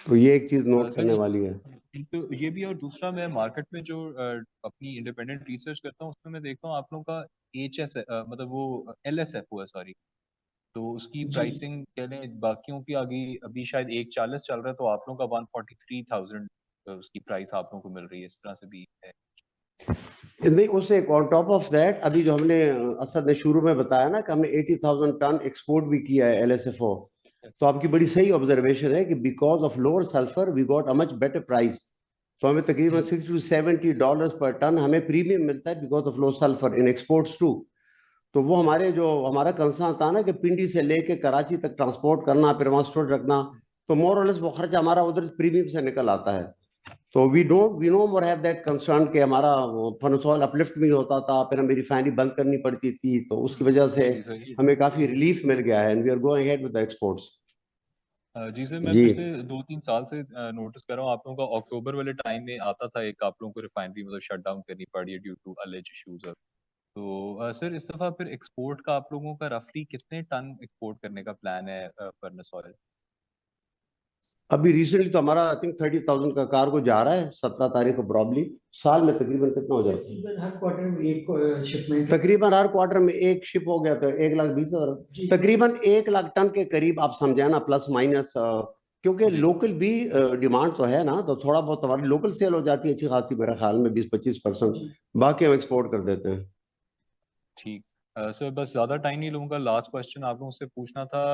S3: तो ये एक चीज नोट करने वाली है।
S6: तो ये भी, और दूसरा मैं मार्केट में जो अपनी इंडिपेंडेंट रिसर्च करता हूँ उसमें मैं देखता हूँ आप लोगों का HS मतलब वो LSFO है सॉरी, तो उसकी प्राइसिंग कह लें बाकियों की आगे अभी शायद 140 चल रहा है, तो आप लोगों का 143,000 उसकी प्राइस आप लोगों को मिल रही है, इस तरह से भी है।
S3: नहीं, उससे एक ऑन टॉप ऑफ दैट अभी जो हमने असद ने शुरू में बताया ना कि हमने 80,000 टन एक्सपोर्ट भी किया है LSFO, तो आपकी बड़ी सही ऑब्जर्वेशन है कि because of lower sulphur we got a much better price. तो हमें तकरीबन $60 to $70 पर टन हमें प्रीमियम मिलता है because of low sulphur in exports to. तो वो हमारा कंसर्न था ना कि पिंडी से लेके कराची तक ट्रांसपोर्ट करना, फिर वहां स्टोर रखना, तो मोर और लेस वो खर्चा हमारा उधर प्रीमियम से निकल आता है। तो we no more have that concern कि हमारा फर्नेस ऑयल अपलिफ्ट भी होता था, फिर हमें रिफाइनरी बंद करनी पड़ती थी, तो उसकी वजह से हमें काफी रिलीफ मिल गया है, and we are going ahead with the exports.
S6: जी सर, मैं पिछले 2-3 साल से नोटिस कर रहा हूँ आप लोगों का अक्टूबर वाले टाइम में आता था एक आप लोगों को रिफाइनरी मतलब शट डाउन करनी पड़ी है ड्यू टू अलेज इश्यूज। तो सर इस दफा फिर एक्सपोर्ट का आप लोगों का रफली कितने टन एक्सपोर्ट करने का प्लान है फर्नेस ऑयल?
S3: अभी रिसेंटली तो हमारा आई थिंक 30,000 का कार्गो जा रहा है 17 तारीख को, प्रॉब्ली साल में तकरीबन कितना हो जाएगा?
S4: हर क्वार्टर में एक शिपमेंट,
S3: तकरीबन हर क्वार्टर में एक शिप हो गया, तो 1,20,000 तकरीबन 1 लाख टन के करीब आप समझे ना, प्लस माइनस, क्योंकि लोकल भी डिमांड तो है ना, तो थोड़ा बहुत हमारी लोकल सेल हो जाती है अच्छी खासी, मेरे ख्याल में 20-25%, बाकी हम एक्सपोर्ट कर देते हैं।
S6: ठीक सर, बस ज़्यादा टाइम नहीं लूँगा। लास्ट क्वेश्चन आप लोगों से पूछना था,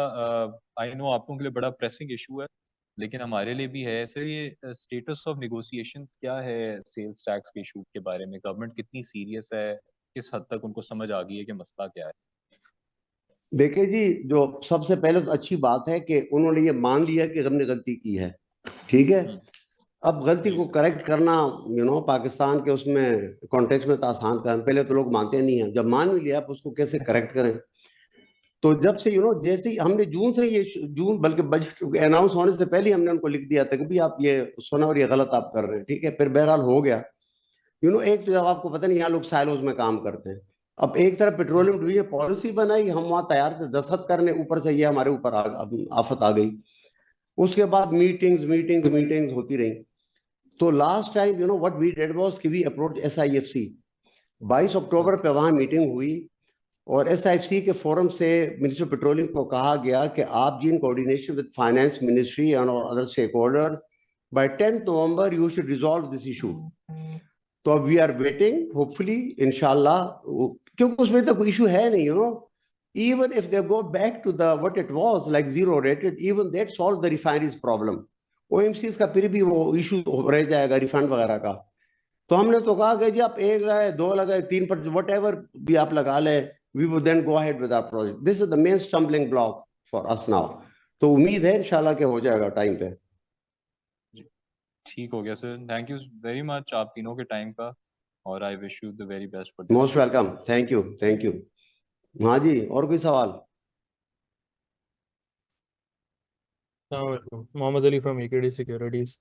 S6: आई नो आप लोगों के लिए बड़ा प्रेसिंग इशू है लेकिन हमारे लिए भी है सर, ये स्टेटस ऑफ नेगोशिएशंस क्या है सेल्स टैक्स के इशू के बारे में? गवर्नमेंट कितनी सीरियस है, किस हद तक उनको समझ आ गई है कि मसला क्या है?
S3: देखिए जी, जो सबसे पहले तो अच्छी बात है कि उन्होंने ये मान लिया कि हमने गलती की है, ठीक है। अब गलती को करेक्ट करना पाकिस्तान के उसमें कॉन्टेक्स्ट में तो आसान काम, पहले तो लोग मानते नहीं हैं, जब मान भी लिया आप उसको कैसे करेक्ट करें। तो जब से जैसे ही हमने जून बल्कि बजट अनाउंस होने से पहले हमने उनको लिख दिया था कि भाई आप ये सुना और ये गलत आप कर रहे हैं, ठीक है। फिर बहरहाल हो गया। एक तो जब आपको पता नहीं, यहाँ लोग साइलोज में काम करते हैं। अब एक तरफ पेट्रोलियम डिवीजन पॉलिसी बनाई, हम वहां तैयार थे दस्तखत करने, ऊपर से ये हमारे ऊपर आफत आ गई। उसके बाद मीटिंग्स होती रही। तो last time what we did was कि वी अप्रोच SIFC 22 अक्टूबर पे वहां मीटिंग हुई, और SIFC के फोरम से मिनिस्टर पेट्रोलियम को कहा गया कि आप जी in coordination with finance ministry and other stakeholders by 10 November you should resolve this issue. तो अब वी आर वेटिंग, होपफुली इंशाल्लाह, क्योंकि उसमें तो कोई इशू है नहीं, you know, even if they go back to the what it was like zero rated, even that solves the refineries problem. OMCs का फिर भी वो इशू रह जाएगा रिफंड वगैरह का। तो हमने तो कहा कि जी आप 1 लगाए 2 लगाए 3% वट एवर भी आप लगा ले, we would then go ahead with our project. This is the main stumbling block for us now. तो उम्मीद है इंशाल्लाह के हो जाएगा टाइम पे।
S6: ठीक हो गया sir, thank you very much आप तीनों के टाइम का, और I wish you the very best for
S3: most welcome, thank you, thank you. हाँ जी, और कोई सवाल?
S7: Mohammad Ali from AKD securities.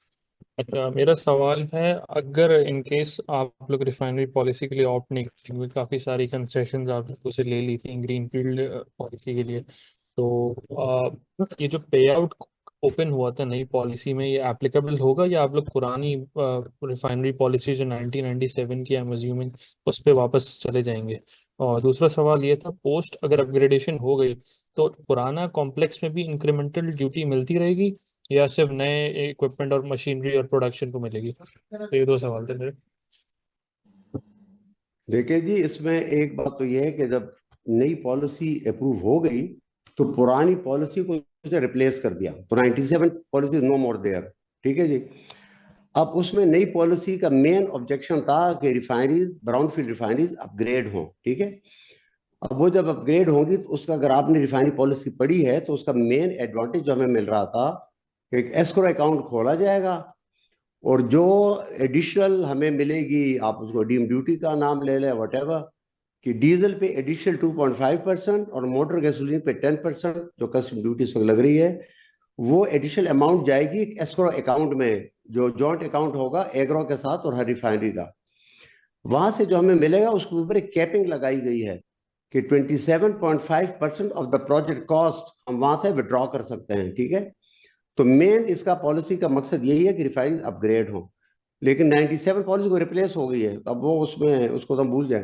S7: अच्छा, मेरा सवाल है, अगर इन केस आप लोग रिफाइनरी पॉलिसी के लिए ऑप्ट नहीं करते, क्योंकि काफ़ी सारी कंसेशंस आप लोगों से ले ली थी ग्रीनफील्ड पॉलिसी के लिए, तो ये जो पे आउट ओपन हुआ था नई पॉलिसी में, ये एप्लीकेबल होगा या आप लोग पुरानी रिफाइनरी पॉलिसी जो 1997 की, आई एम अज्यूमिंग, उस पर वापस चले जाएंगे? और दूसरा सवाल ये था, पोस्ट अगर अपग्रेडेशन हो गई तो पुराना कॉम्प्लेक्स में भी इंक्रीमेंटल ड्यूटी मिलती रहेगी या सिर्फ नए इक्विपमेंट और मशीनरी और प्रोडक्शन को मिलेगी? तो ये 2 सवाल थे मेरे।
S3: देखिए जी, इसमें एक बात तो यह है कि जब नई पॉलिसी अप्रूव हो गई तो पुरानी पॉलिसी को रिप्लेस कर दिया, तो 97 पॉलिसी नो मोर देयर, ठीक है जी। अब उसमें नई पॉलिसी का मेन ऑब्जेक्शन था कि रिफाइनरीज, ब्राउनफील्ड रिफाइनरीज अपग्रेड हो, ठीक है। अब वो जब अपग्रेड होंगी तो उसका, अगर आपने रिफाइनरी पॉलिसी पढ़ी है तो उसका मेन एडवांटेज जो हमें मिल रहा था कि एक एस्क्रो अकाउंट खोला जाएगा और जो एडिशनल हमें मिलेगी, आप उसको डीम ड्यूटी का नाम ले लें वटेवर, कि डीजल पे एडिशनल 2.5% और मोटर गैसोलीन पे 10% जो कस्टम ड्यूटी इस वक्त लग रही है, वो एडिशनल अमाउंट जाएगी एक एस्क्रो अकाउंट में, जो जॉइंट अकाउंट होगा एग्रो के साथ और हर रिफाइनरी का। वहां से जो हमें मिलेगा उसके ऊपर एक कैपिंग लगाई गई है कि 27.5% ऑफ द प्रोजेक्ट कॉस्ट हम वहां से विड्रॉ कर सकते हैं, ठीक है। तो मेन इसका पॉलिसी का मकसद यही है कि रिफाइनरी अपग्रेड हो, लेकिन 97 पॉलिसी को रिप्लेस हो गई है, अब वो उसमें उसको तो हम भूल जाए।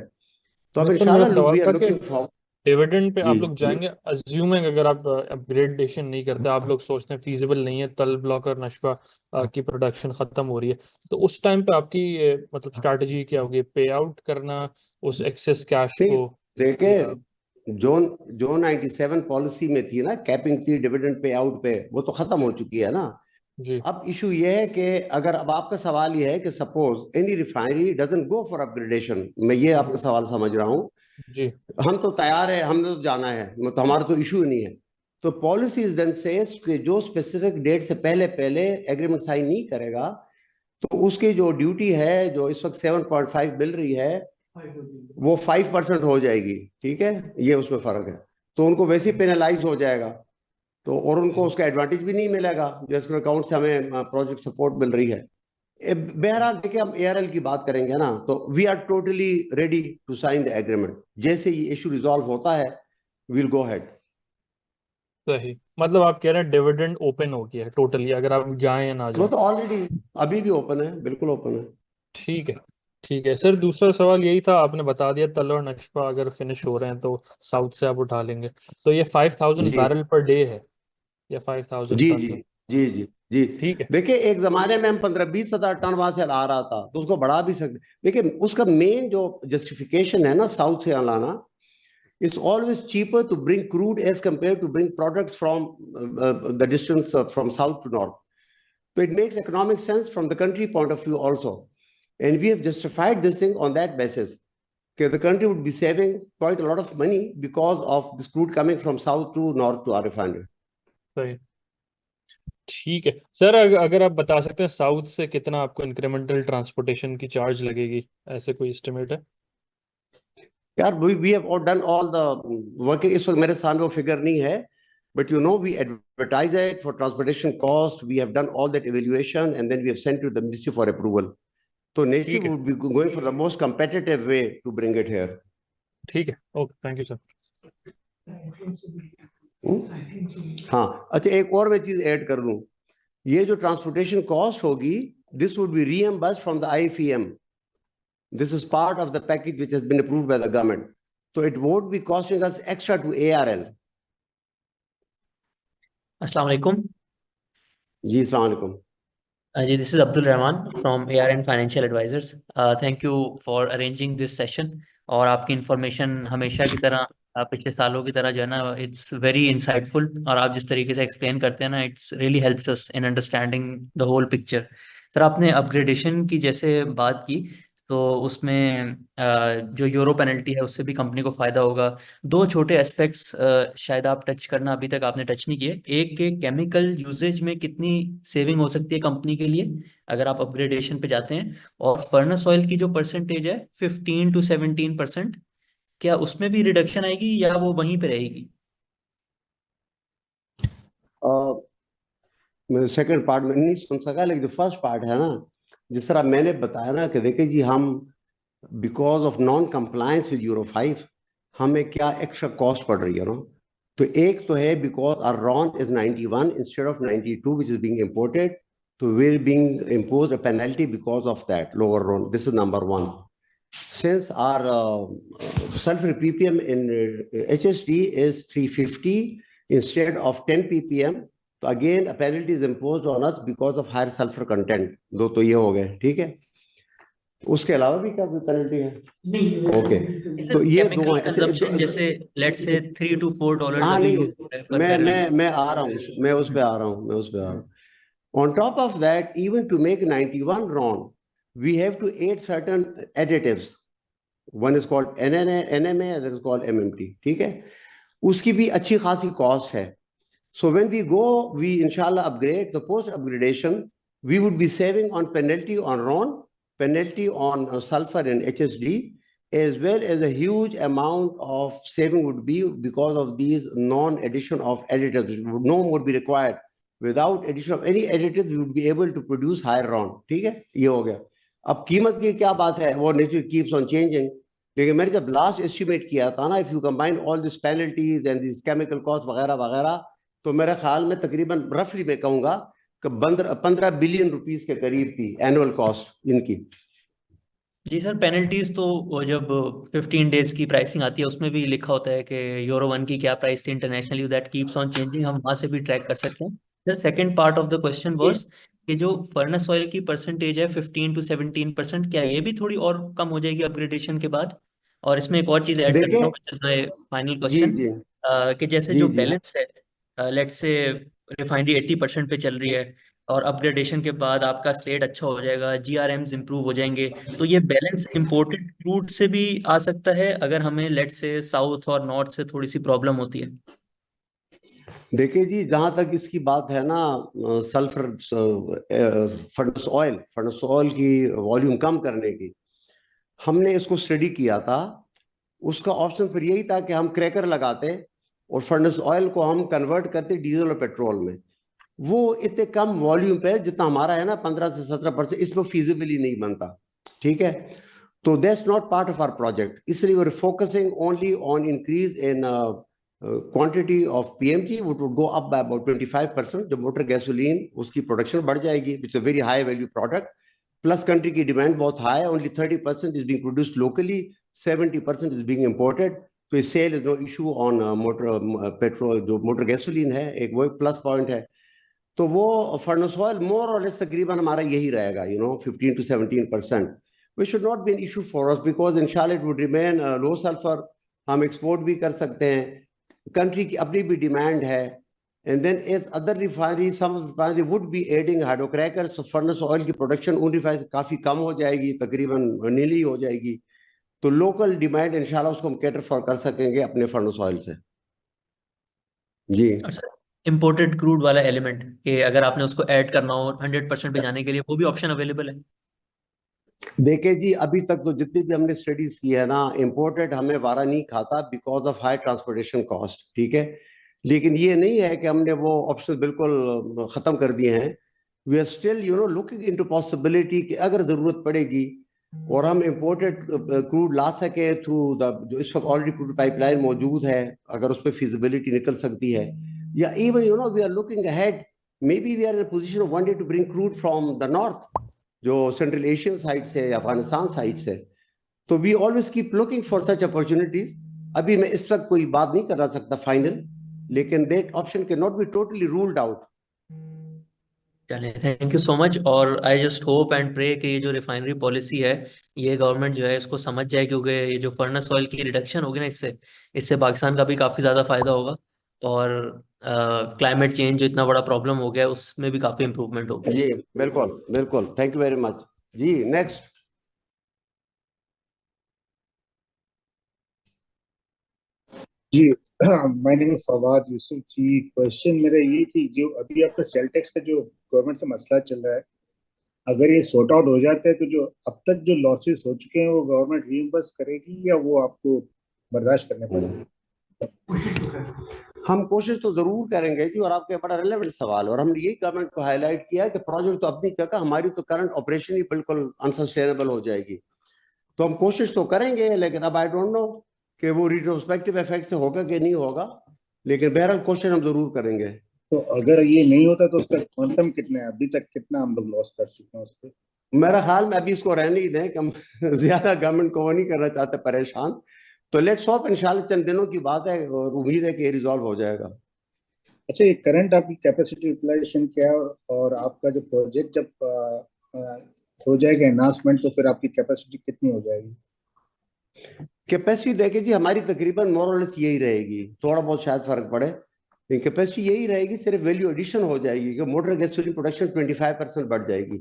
S3: तो अब
S7: सर, मेरा
S3: इंशाल्लाह
S7: सवाल
S3: वी आर
S7: था कि
S3: लुकिंग फॉर,
S7: डिविडेंड पे आप
S3: जी
S7: लोग
S3: जी
S7: जाएंगे, अज्यूमिंग अगर आप अपग्रेडेशन नहीं करते, आप लोग सोचते हैं फीजिबल नहीं है, तल ब्लॉक और नशवा की प्रोडक्शन खत्म हो रही है, तो उस टाइम पे आपकी मतलब स्ट्रैटेजी क्या होगी? पे आउट करना उस एक्सेस कैश
S3: नहीं,
S7: को?
S3: देखिए,
S7: अ,
S3: जो 97 पॉलिसी में थी ना, कैपिंग थी डिविडेंड पे आउट पे, वो तो खत्म हो चुकी है ना।
S7: जी
S3: अब इशू ये है कि अगर, अब आपका सवाल ये है कि suppose any refinery doesn't go for upgradation, मैं ये आपका सवाल समझ रहा हूँ।
S7: जी
S3: हम तो तैयार है, हमने तो जाना है, तो हमारा तो इशू ही नहीं है। तो पॉलिसी इज देन सेज कि जो स्पेसिफिक डेट से पहले पहले एग्रीमेंट साइन नहीं करेगा तो उसकी जो ड्यूटी है, जो इस वक्त 7.5 मिल रही है, वो 5% हो जाएगी, ठीक है। ये उसमें फर्क है, तो उनको वैसे ही पेनलाइज हो जाएगा, तो और उनको उसका एडवांटेज भी नहीं मिलेगा जो इसके अकाउंट से हमें प्रोजेक्ट सपोर्ट मिल रही है। बहरहाल देखिए, हम ARL की बात करेंगे ना, तो we are totally ready to sign the agreement. जैसे ये इशू रिजॉल्व होता है वील गो हेड।
S7: सही, मतलब आप कह रहे हैं डिविडेंड ओपन हो गया है टोटली, अगर आप जाएं या ना
S3: वो
S7: जाएं?
S3: तो ऑलरेडी अभी भी ओपन है, बिल्कुल ओपन है।
S7: ठीक है, ठीक है सर। दूसरा सवाल यही था, आपने बता दिया तल और नशवा अगर फिनिश हो रहे हैं तो साउथ से आप उठा लेंगे, तो ये 5000
S3: जी
S7: बैरल पर डे है या 5000
S3: जी
S7: टन
S3: जी
S7: है?
S3: जी जी जी।
S7: ठीक है।
S3: देखिए, एक जमाने में हम 15-20 हजार टन वहां से ला रहा था, तो उसको बढ़ा भी सकते। देखिए, उसका मेन जो जस्टिफिकेशन है ना साउथ से लाना, it's always cheaper to bring crude as compared to bring products from the distance from south to north. So it makes economic sense from the country point of view also. And we have justified this thing on that basis. Okay, the country would be saving quite a lot of money because of this crude coming from south to north to our refinery.
S7: सही, ठीक है सर। अगर आप बता सकते हैं साउथ से कितना आपको इंक्रीमेंटल ट्रांसपोर्टेशन की चार्ज लगेगी, ऐसे कोई एस्टिमेट है?
S3: यार, we have all done all the work. इस वक्त मेरे सामने वो फिगर नहीं है, but you know we advertise it for transportation cost. We have done all that evaluation and then we have sent to the ministry for approval. So nature
S7: ठीक है,
S3: would be going for the most competitive way to bring it here.
S7: ठीक है, ओके, थैंक यू सर।
S3: हाँ, अच्छा, एक और मैं चीज ऐड कर लूं, ये जो ट्रांसपोर्टेशन कॉस्ट होगी, this would be reimbursed from the IFEM. This is part of the package which has been approved by the government. So it won't be costing us extra to ARL.
S8: Assalamu alaikum.
S3: जी, अस्सलाम वालेकुम.
S8: This is Abdul Rahman from ARN Financial Advisors. Thank you for arranging this session. और आपकी इंफॉर्मेशन हमेशा की तरह पिछले सालों की तरह जो है ना इट्स वेरी इंसाइटफुल और आप जिस तरीके से एक्सप्लेन करते हैं ना it's really helps us in understanding the whole picture. Sir आपने अपग्रेडेशन की जैसे बात की तो उसमें जो यूरो पेनल्टी है उससे भी कंपनी को फायदा होगा. दो छोटे एस्पेक्ट्स शायद आप टच करना अभी तक आपने टच नहीं किए. एक के केमिकल यूजेज में कितनी सेविंग हो सकती है कंपनी के लिए अगर आप अपग्रेडेशन पे जाते हैं, और फर्नेस ऑयल की जो परसेंटेज है 15 to 17%, क्या उसमें भी रिडक्शन आएगी या वो वहीं पे रहेगी?
S3: मैं सेकंड पार्ट में नहीं सुन सका, लेकिन जो फर्स्ट पार्ट है ना, जिस तरह मैंने बताया ना कि देखिए जी, हम because of non compliance with euro 5 हमें क्या एक्स्ट्रा कॉस्ट पड़ रही है ना. तो एक तो है because our RON is 91 instead of 92 which is being imported, तो we are being impose a penalty because of that lower RON. This is number one. Since our sulfur ppm in HSD is 350 instead of 10 ppm, तो again a penalty is imposed on us because of higher sulfur content. दो तो ये हो गए, ठीक है. उसके अलावा भी क्या कोई पेनल्टी है? ओके, तो ये दो हैं.
S8: कंजम्पशन जैसे लेट्स से $3 to $4
S3: हाँ,
S8: अभी
S3: नहीं, मैं आ रहा हूँ, मैं उस पे आ रहा हूँ. On top of that, even to make 91 RON, we have to add certain additives. One is called NMA, other is called MMT. ठीक है, उसकी भी अच्छी खासी कॉस्ट है. So when we go, we inshallah upgrade. The post upgradation, we would be saving on penalty on RON, penalty on sulfur and HSD, as well as a huge amount of saving would be because of these non-addition of additives. It would no more be required. Without addition of any additives, we would be able to produce higher RON. ठीक है, ये हो गया. अब कीमत की क्या बात है, वो नेचर कीप्स ऑन चेंजिंग. लेकिन मैंने जब लास्ट एस्टिमेट किया था ना, if you combine all this penalties and this chemical cost वगैरह वगैरह, तो मेरे ख्याल में तकरीबन रफली मैं कहूंगा कि 15 बिलियन रुपीस के करीब थी एनुअल कॉस्ट इनकी.
S8: जी सर, पेनल्टीज तो वो जब 15 डेज की प्राइसिंग आती है उसमें भी लिखा होता है कि यूरो 1 की क्या प्राइस थी internationally, that keeps on changing, हम वहां से भी ट्रैक कर सकते हैं. Sir second part of the question was कि जो फर्नेस ऑयल की परसेंटेज है 15 to 17%, क्या ये भी थोड़ी और कम हो जाएगी अपग्रेडेशन के बाद? और इसमें एक और चीज ऐड कर देता हूँ, फाइनल क्वेश्चन, कि जैसे जो बैलेंस है लेट्स से रिफाइनरी 80% पे चल रही है और अपग्रेडेशन के बाद आपका स्लेट अच्छा हो जाएगा, GRMs इंप्रूव हो जाएंगे, तो ये बैलेंस इंपोर्टेड क्रूड से भी आ सकता है अगर हमें लेट्स से साउथ और नॉर्थ से थोड़ी सी प्रॉब्लम होती है?
S3: देखिए जी, जहां तक इसकी बात है ना, सल्फर फर्नेस ऑयल की वॉल्यूम कम करने की, हमने इसको स्टडी किया था. उसका ऑप्शन फिर यही था कि हम क्रैकर लगाते और फर्नेस ऑयल को हम कन्वर्ट करते डीजल और पेट्रोल में. वो इतने कम वॉल्यूम पे जितना हमारा है ना 15 से 17%, इसमें फिजिबली नहीं बनता. ठीक है, तो that's not part of our project. इसलिए we are focusing only on increase in quantity of PMG, which would go up by about 25%. जो मोटर गैसोलीन उसकी प्रोडक्शन बढ़ जाएगी, it's a very high value product. Plus country की डिमांड बहुत हाई है, only 30% is being produced locally, 70% is being imported. तो sale is no issue on motor petrol. जो मोटर गैसोलीन है एक वो प्लस पॉइंट है. तो वो फर्नेस ऑयल मोर और लेस तकरीबन हमारा यही रहेगा, 15 to 17%. Which should not be an issue for us because इंशाल्लाह it would remain low sulphur. हम एक्सपोर्ट भी कर सकते हैं, कंट्री की अपनी भी डिमांड है. And then as other refinery, some refinery would be adding hydrocrackers, तो फर्नेस ऑयल की प्रोडक्शन उन रिफाइनरी से काफ़ी कम हो जाएगी, तकरीबन नीली हो जाएगी. तो लोकल डिमांड इंशाल्लाह उसको हम कैटर फॉर कर सकेंगे अपने फर्नेस ऑयल से. जी,
S8: इंपोर्टेड क्रूड वाला एलिमेंट कि अगर आपने उसको ऐड करना हो 100% पे जाने के लिए, वो भी ऑप्शन अवेलेबल है?
S3: देखिए जी, अभी तक तो जितनी भी हमने स्टडीज की है ना, इंपोर्टेड हमें वारा नहीं खाता because of high transportation cost. ठीक है, लेकिन ये नहीं है कि हमने वो ऑप्शन बिल्कुल खत्म कर दिए हैं. We are still looking into possibility कि अगर जरूरत पड़ेगी और हम इंपोर्टेड क्रूड ला सके थ्रू द, जो इस वक्त ऑलरेडी क्रूड पाइपलाइन मौजूद है, अगर उस पर फिजिबिलिटी निकल सकती है, या even we are looking ahead, maybe we are in position of one day to bring crude from the north, जो सेंट्रल एशियन साइड से, अफगानिस्तान साइड से. तो we always keep looking for such opportunities. अभी मैं इस वक्त कोई बात नहीं करना सकता फाइनल, लेकिन that option can not be totally ruled out.
S8: चलिए, थैंक यू सो मच। और I just hope and pray कि ये जो रिफाइनरी पॉलिसी है ये गवर्नमेंट जो है इसको समझ जाए, क्योंकि ये जो फर्नेस ऑयल की रिडक्शन होगी ना, इससे पाकिस्तान का भी काफ़ी ज़्यादा फायदा होगा, और क्लाइमेट चेंज जो इतना बड़ा प्रॉब्लम हो गया है उसमें भी काफ़ी इंप्रूवमेंट होगी।
S3: जी बिल्कुल बिल्कुल, थैंक यू वेरी मच। जी नेक्स्ट।
S9: जी my name is Fawad Yousuf ji. Question मेरा ये कि जो अभी आपका सेल टैक्स का जो गवर्नमेंट से मसला चल रहा है, अगर ये सॉर्ट आउट हो जाता है तो जो अब तक जो लॉसेस हो चुके हैं वो गवर्नमेंट रीइंबर्स करेगी या वो आपको बर्दाश्त करने पड़ेंगे?
S3: हम कोशिश तो जरूर करेंगे जी, और आपके बड़ा रिलेवेंट सवाल, और हमने यही गवर्नमेंट को हाईलाइट किया कि प्रोजेक्ट तो अपनी जगह, हमारी तो करंट ऑपरेशन ही बिल्कुल अनसस्टेनेबल हो जाएगी। तो हम कोशिश तो करेंगे, लेकिन अब आई डोंट नो कि वो रिट्रोस्पेक्टिव इफेक्ट से होगा कि नहीं होगा, लेकिन बहरहाल कोशिश हम जरूर करेंगे।
S9: तो अगर ये नहीं होता तो उसका क्वांटम कितना है, अभी तक कितना हम लोग लॉस कर चुके हैं उस पर?
S3: मेरा ख्याल में अभी इसको रहने ही दें कि हम ज्यादा गवर्नमेंट को वो नहीं करना चाहते परेशान। तो लेट्स होप, इंशाल्लाह चंद दिनों की बात है और उम्मीद है कि ये रिजॉल्व हो जाएगा।
S9: अच्छा, ये करंट आपकी कैपेसिटी यूटिलाइजेशन क्या है, और आपका जो प्रोजेक्ट जब हो जाएगा एनहांसमेंट तो फिर आपकी कैपेसिटी कितनी हो जाएगी?
S3: कैपेसिटी देखिए जी, हमारी तकरीबन मोरलेस यही रहेगी, थोड़ा बहुत शायद फर्क पड़े, लेकिन कैपेसिटी यही रहेगी, सिर्फ वैल्यू एडिशन हो जाएगी कि मोटर गैसोलीन प्रोडक्शन 25% बढ़ जाएगी।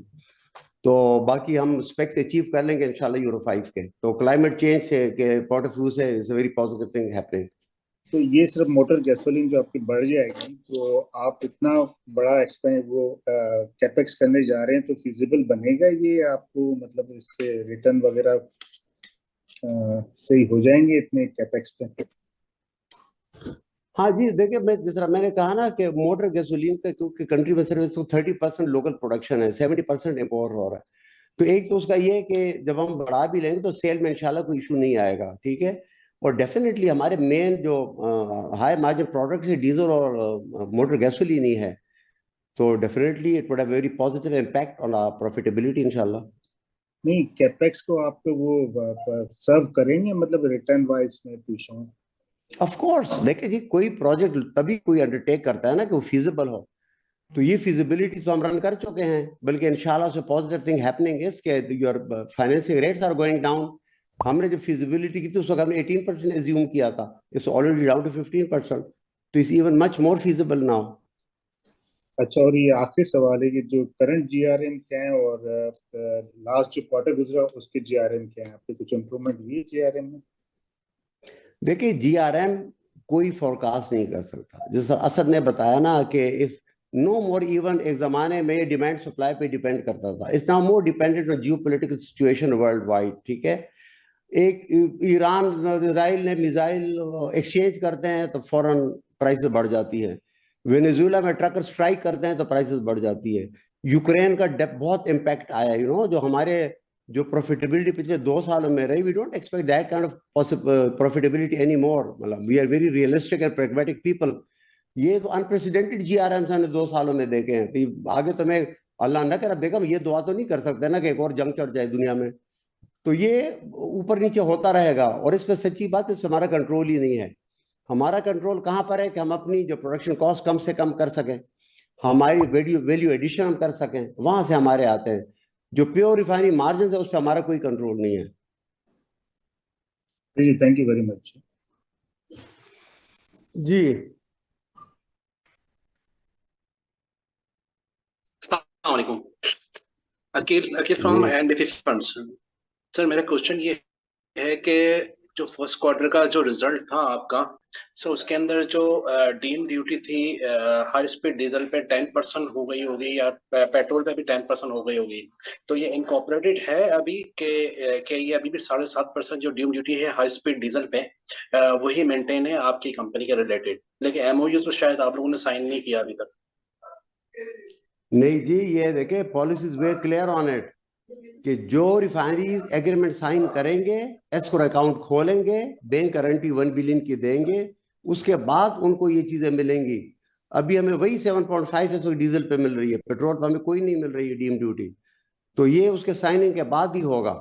S3: तो बाकी हम स्पेक्स अचीव कर लेंगे इंशाल्लाह यूरो 5 के। तो क्लाइमेट चेंज से के पॉइंट ऑफ व्यू से it's a very positive thing happening.
S9: तो ये सिर्फ मोटर गैसोलीन जो आपकी बढ़ जाएगी, तो आप इतना बड़ा एक्सपेंड वो कैपेक्स करने जा रहे हैं, तो फिजिबल बनेगा ये आपको? मतलब इससे रिटर्न वगैरह सही हो जाएंगे इतने कैपेक्स पे?
S3: हाँ जी, देखिए मैं जिस तरह मैंने कहा ना कि मोटर गैसोलीन का क्योंकि कंट्री में सिर्फ 30% लोकल प्रोडक्शन है, 70% इम्पोर्ट हो रहा है। तो एक तो उसका ये है कि जब हम बढ़ा भी लेंगे तो सेल में इंशाल्लाह कोई इशू नहीं आएगा, ठीक है। और डेफिनेटली हमारे मेन जो हाई मार्जिन प्रोडक्ट्स है डीजल और मोटर गैसोलीन ही है, तो definitely it would have very positive impact on our profitability इंशाल्लाह।
S9: नहीं, कैपेक्स को आप तो वो सर्व करेंगे, मतलब रिटर्न वाइज में पूछ रहा हूँ।
S3: ऑफ कोर्स, देखिए जी कोई प्रोजेक्ट तभी कोई अंडरटेक करता है ना कि वो फीजिबल हो। तो ये फिजिबिलिटी तो हम रन कर चुके हैं, बल्कि इंशाल्लाह से पॉजिटिव थिंग हैपनिंग इज के your financing rates are going down. हमने जब फिजिबिलिटी की थी उस वक्त हमने 18% एज्यूम किया था, इट्स ऑलरेडी डाउन टू 15%, तो it's even much more feasible now.
S9: अच्छा, और ये आखिरी सवाल है कि जो करंट जीआरएम क्या है और लास्ट जो क्वार्टर गुजरा उसके जीआरएम क्या है? आपके कुछ इम्प्रूवमेंट हुई है जीआरएम में?
S3: देखिए जीआरएम कोई फोरकास्ट नहीं कर सकता, जिस तरह असद ने बताया ना कि इस नो मोर इवन, एक जमाने में ये डिमांड सप्लाई पे डिपेंड करता था, it's now more dependent on geopolitical situation world wide, ठीक है। एक ईरान इसराइल ने मिसाइल एक्सचेंज करते हैं तो फौरन प्राइसेस बढ़ जाती है। वेनेजुएला में ट्रकर स्ट्राइक करते हैं तो प्राइसेस बढ़ जाती है। यूक्रेन का बहुत इम्पैक्ट आया, जो हमारे जो प्रॉफिटेबिलिटी पिछले 2 सालों में रही, we don't expect that kind of profitability any more. मतलब we are very realistic and pragmatic people. ये तो अनप्रेसिडेंटेड जीआरएम्स हमने 2 सालों में देखे हैं। तो आगे तो मैं अल्लाह न करे बेगम ये दुआ तो नहीं कर सकते ना कि एक और जंग चढ़ जाए दुनिया में। तो ये ऊपर नीचे होता रहेगा, और इसमें सच्ची बात है हमारा कंट्रोल ही नहीं है। हमारा कंट्रोल कहाँ पर है कि हम अपनी जो प्रोडक्शन कॉस्ट कम से कम कर सकें, हमारी वैल्यू एडिशन हम कर सकें, वहां से हमारे आते हैं। जो प्योर रिफाइनरी मार्जिन है उस पर हमारा कोई कंट्रोल नहीं है।
S9: जी, थैंक यू वेरी मच।
S3: जी
S10: अस्सलाम वालेकुम। Aqeel from NDFC funds. Sir मेरा क्वेश्चन ये है कि जो फर्स्ट क्वार्टर का जो रिजल्ट था आपका, सो उसके अंदर जो डीम ड्यूटी थी हाई स्पीड डीजल पे 10% हो गई होगी, या पेट्रोल पे भी 10% हो गई होगी, तो ये इनकॉर्पोरेटेड है अभी के ये अभी भी 7.5% जो डीम ड्यूटी है हाई स्पीड डीजल पे वही मेंटेन है आपकी कंपनी के रिलेटेड? लेकिन एमओयू तो शायद आप लोगों ने साइन नहीं किया अभी तक।
S3: नहीं जी, ये देखे policy is very clear on it कि जो रिफाइनरीज एग्रीमेंट साइन करेंगे, एस्क्रो अकाउंट खोलेंगे, बैंक गारंटी 1 बिलियन की देंगे, उसके बाद उनको ये चीजें मिलेंगी। अभी हमें वही 7.5 डीजल पे मिल रही है, पेट्रोल पे हमें कोई नहीं मिल रही है डीम ड्यूटी। तो ये उसके साइनिंग के बाद ही होगा।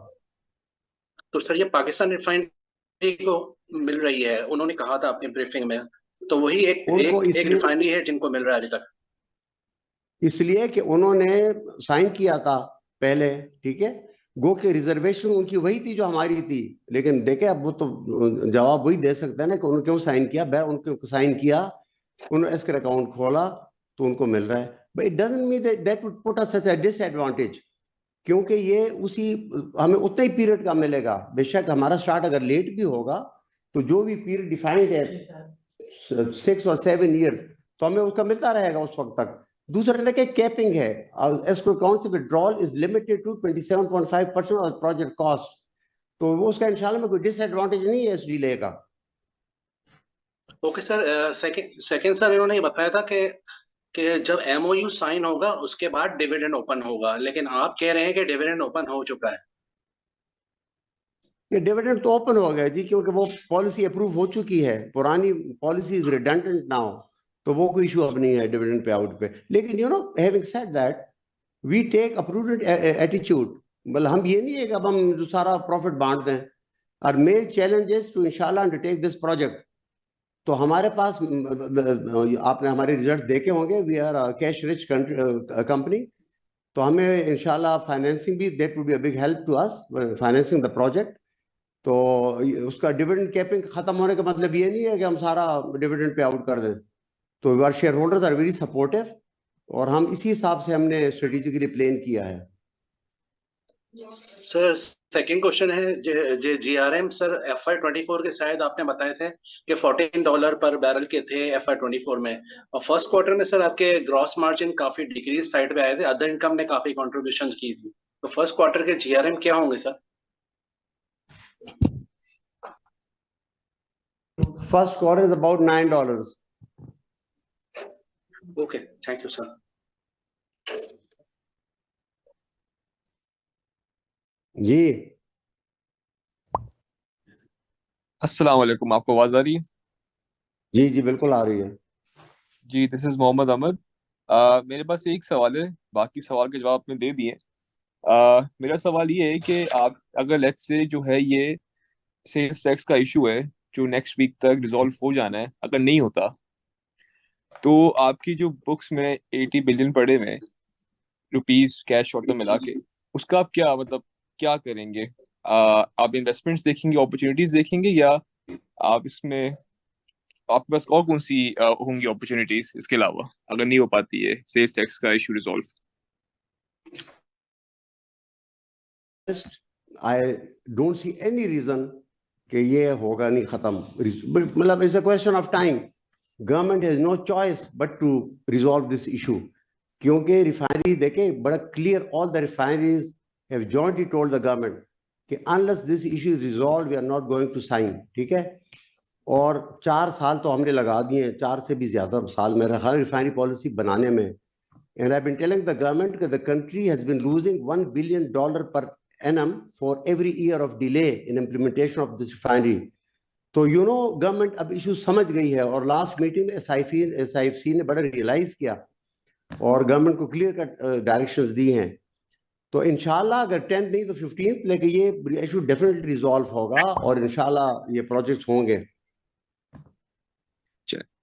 S10: तो सर ये पाकिस्तान रिफाइनरी को मिल रही है, उन्होंने कहा था अपनी ब्रीफिंग में, तो वही एक
S3: उनको
S10: एक
S3: इसलिए
S10: रिफाइनरी है जिनको मिल रहा है अभी तक।
S3: इसलिए कि उन्होंने साइन किया था पहले, ठीक है, गो के रिजर्वेशन उनकी वही थी जो हमारी थी, लेकिन देखे अब वो तो जवाब वही दे सकता है ना कि उन्होंने क्यों साइन किया। उनको साइन किया, उन्होंने एस्कर अकाउंट खोला तो उनको मिल रहा है। But it doesn't mean that would put us such a disadvantage, क्योंकि ये उसी हमें उतना ही पीरियड का मिलेगा। बेशक हमारा स्टार्ट अगर लेट भी होगा तो जो भी पीरियड डिफाइंड है 6 और 7 ईयर, तो हमें उसका मिलता रहेगा उस वक्त तक। दूसरा देखिए कैपिंग है, एस्क्रो अकाउंट से withdrawal is limited to 27.5% of project cost, तो वो उसका इंशाल्लाह में कोई डिसएडवांटेज नहीं है इस डिले का।
S10: ओके सर, सेकंड सर इन्होंने ये बताया था कि जब एमओयू साइन होगा उसके बाद डिविडेंड ओपन होगा, लेकिन आप कह रहे हैं कि डिविडेंड ओपन हो चुका है।
S3: ये डिविडेंड तो ओपन हो गया जी, क्योंकि वो पॉलिसी अप्रूव हो चुकी है, पुरानी पॉलिसी इज रिडंडेंट नाउ, तो वो कोई इशू अब नहीं है डिविडेंड पे आउट पे। लेकिन you know having said that we take a prudent attitude, मतलब हम ये नहीं है कि अब हम जो सारा प्रॉफिट बांट दें। और मेन चैलेंज इज टू इंशाल्लाह अंडरटेक दिस प्रोजेक्ट। तो हमारे पास आपने हमारे रिजल्ट देखे होंगे, we are cash rich company, तो हमें इंशाल्लाह फाइनेंसिंग भी that would be a big help to us financing the project. तो उसका डिविडेंड कैपिंग खत्म होने का मतलब ये नहीं है कि हम सारा डिविडेंड पे आउट कर दें। तो our shareholders are very supportive, और हम इसी हिसाब से हमने स्ट्रेटेजिकली प्लान किया है।
S10: सर सेकंड क्वेश्चन है जीआरएम सर, FY24 के शायद आपने बताए थे कि $14 पर बैरल के थे FY24 में, और फर्स्ट क्वार्टर में सर आपके ग्रॉस मार्जिन काफी डिक्रीज साइड पे आए थे, अदर इनकम ने काफी कंट्रीब्यूशन की थी, तो फर्स्ट क्वार्टर के जीआरएम क्या होंगे sir?
S3: First quarter is about $9।
S10: Okay, thank you sir.
S3: जी
S11: अस्सलाम वालेकुम, आपको आवाज आ रही है?
S3: जी जी बिल्कुल आ रही है।
S11: जी, दिस इज मोहम्मद अहमद। मेरे पास एक सवाल है, बाकी सवाल के जवाब आपने दे दिए। मेरा सवाल ये है कि आप अगर लेट्स से जो है ये सेल्स टैक्स का इशू है जो नेक्स्ट वीक तक रिजॉल्व हो जाना है, अगर नहीं होता तो आपकी जो बुक्स में 80 बिलियन पड़े हुए हैं रुपीस कैश शॉर्ट टर्म मिला के, उसका आप क्या मतलब क्या करेंगे? आप इन्वेस्टमेंट्स देखेंगे, अपॉर्चुनिटीज देखेंगे, या आप इसमें आपके पास और कौन सी होंगी अपॉर्चुनिटीज इसके अलावा अगर नहीं हो पाती है सेल्स टैक्स का issue resolve?
S3: I don't see any reason कि ये होगा नहीं खत्म, मतलब it's a question of time. Government has no choice but to resolve this issue, क्योंकि रिफाइनरी देखे बड़ा clear, all the refineries have jointly told the government कि unless this issue is resolve we are not going to sign, ठीक है। और 4 साल तो हमने लगा दिए हैं, 4 से भी ज्यादा साल मेरा ख्याल रिफाइनरी पॉलिसी बनाने में। And I been telling the government कि the country has been losing $1 billion पर annum for every year of delay in implementation of this refinery. तो यू नो गवर्नमेंट अब इशू समझ गई है, और लास्ट मीटिंग में SIFC ने बड़ा रियलाइज किया और गवर्नमेंट को क्लियर कट डायरेक्शंस दी हैं। तो इंशाल्लाह अगर 10th नहीं तो 15th, लेकिन ये इशू डेफिनेटली रिजॉल्व होगा और इंशाल्लाह ये प्रोजेक्ट्स होंगे।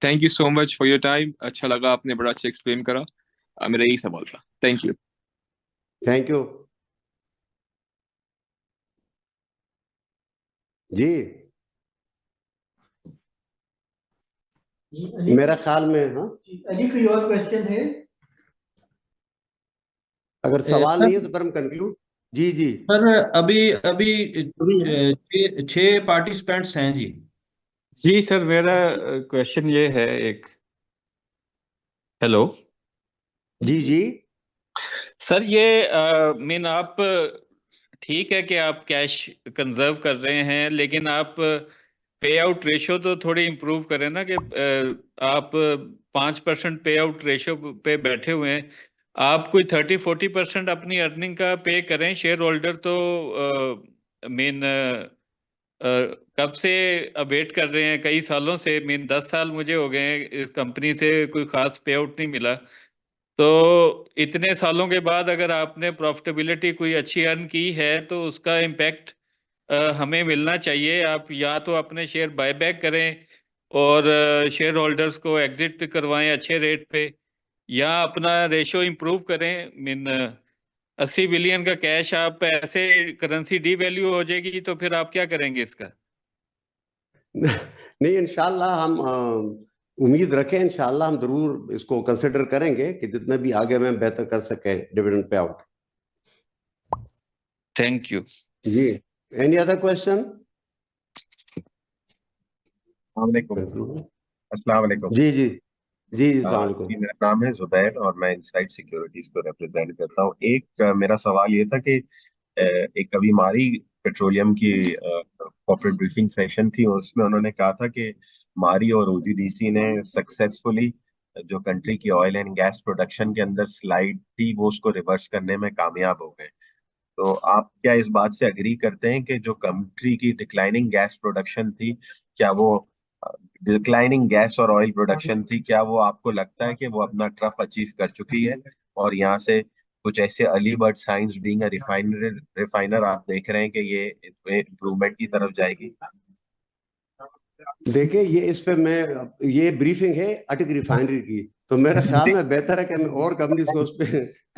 S11: Thank you so much for your time, अच्छा लगा, आपने बड़ा अच्छा एक्सप्लेन करा। मेरा यही सवाल था, थैंक यू।
S3: थैंक यू जी। मेरा ख्याल में हाँ,
S4: अली कोई और क्वेश्चन है?
S3: अगर सवाल नहीं है तो फिर हम कंक्लूड। जी जी
S2: सर अभी अभी 6 पार्टिसिपेंट्स हैं जी।
S12: जी सर, मेरा क्वेश्चन ये है एक। हेलो
S3: जी जी
S12: सर, ये मीन आप ठीक है कि आप कैश कंजर्व कर रहे हैं, लेकिन आप पे आउट रेशो तो थोड़ी इम्प्रूव करें ना, कि आप 5% पे आउट रेशो पे बैठे हुए हैं। आप कोई 30-40% अपनी अर्निंग का पे करें। शेयर होल्डर तो मीन कब से वेट कर रहे हैं, कई सालों से, मीन 10 साल मुझे हो गए हैं इस कंपनी से कोई खास पे आउट नहीं मिला। तो इतने सालों के बाद अगर आपने प्रॉफिटेबिलिटी कोई अच्छी अर्न की है तो उसका इम्पैक्ट हमें मिलना चाहिए। आप या तो अपने शेयर बायबैक करें और शेयर होल्डर्स को एग्जिट करवाएं अच्छे रेट पे, या अपना रेशो इंप्रूव करें। मीन 80 बिलियन का कैश आप ऐसे करेंसी डीवैल्यू हो जाएगी तो फिर आप क्या करेंगे इसका?
S3: नहीं, इंशाल्लाह हम उम्मीद रखें, इंशाल्लाह हम जरूर इसको कंसिडर करेंगे कि जितने भी आगे में बेहतर कर सके dividend pay out.
S12: Thank you
S3: जी, एनी अदर क्वेश्चन?
S13: अस्सलाम वालेकुम।
S3: जी जी जी जी, अस्सलाम वालेकुम।
S13: जी, मेरा नाम है जुबैर और मैं इनसाइड सिक्योरिटीज को रिप्रेजेंट करता हूँ। एक मेरा सवाल ये था कि एक अभी मारी पेट्रोलियम की कॉर्पोरेट ब्रीफिंग सेशन थी और उसमें उन्होंने कहा था कि मारी और ओजीडीसी ने सक्सेसफुली जो कंट्री की ऑयल एंड गैस प्रोडक्शन के अंदर स्लाइड थी वो उसको रिवर्स करने में कामयाब हो गए। तो आप क्या इस बात से अग्री करते हैं कि जो कंट्री की डिक्लाइनिंग गैस प्रोडक्शन थी, क्या वो डिक्लाइनिंग गैस और ऑयल प्रोडक्शन थी, क्या वो आपको लगता है कि वो अपना ट्रफ अचीव कर चुकी है और यहाँ से कुछ ऐसे early bird science being a refiner आप देख रहे हैं कि ये इम्प्रूवमेंट की तरफ जाएगी?
S3: देखिए, ये इस पे मैं, ये ब्रीफिंग है अटक रिफाइनरी की, तो मेरे ख्याल में बेहतर है कि मैं और कंपनीज को उस पे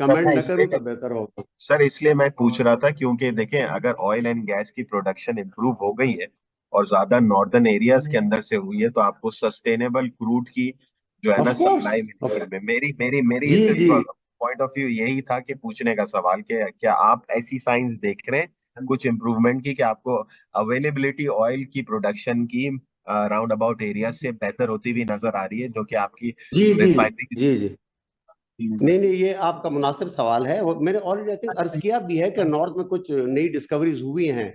S3: कमेंट न करूं तो बेहतर होगा।
S13: सर इसलिए मैं पूछ रहा था क्योंकि देखें, अगर ऑयल एंड गैस की प्रोडक्शन इंप्रूव हो गई है और ज्यादा नॉर्दर्न एरियाज के अंदर से हुई है तो आपको सस्टेनेबल क्रूड की जो है ना
S3: ऑफ कोर्स,
S13: सप्लाई मिलेगी। मेरी मेरी मेरी
S3: जी
S13: सिर्फ
S3: जी
S13: पॉइंट ऑफ व्यू यही था कि पूछने का सवाल कि क्या आप ऐसी साइंस देख रहे हैं कुछ इम्प्रूवमेंट की कि आपको अवेलेबिलिटी ऑयल की प्रोडक्शन की राउंड अबाउट एरिया से बेहतर होती हुई नजर आ रही है, जो कि आपकी
S3: जी जी
S13: रिफाइनरी
S3: जी जी नहीं नहीं, ये आपका मुनासिब सवाल है। वो मैंने ऑलरेडी आई थिंक अर्ज किया भी है कि नॉर्थ में कुछ नई डिस्कवरीज हुई हैं,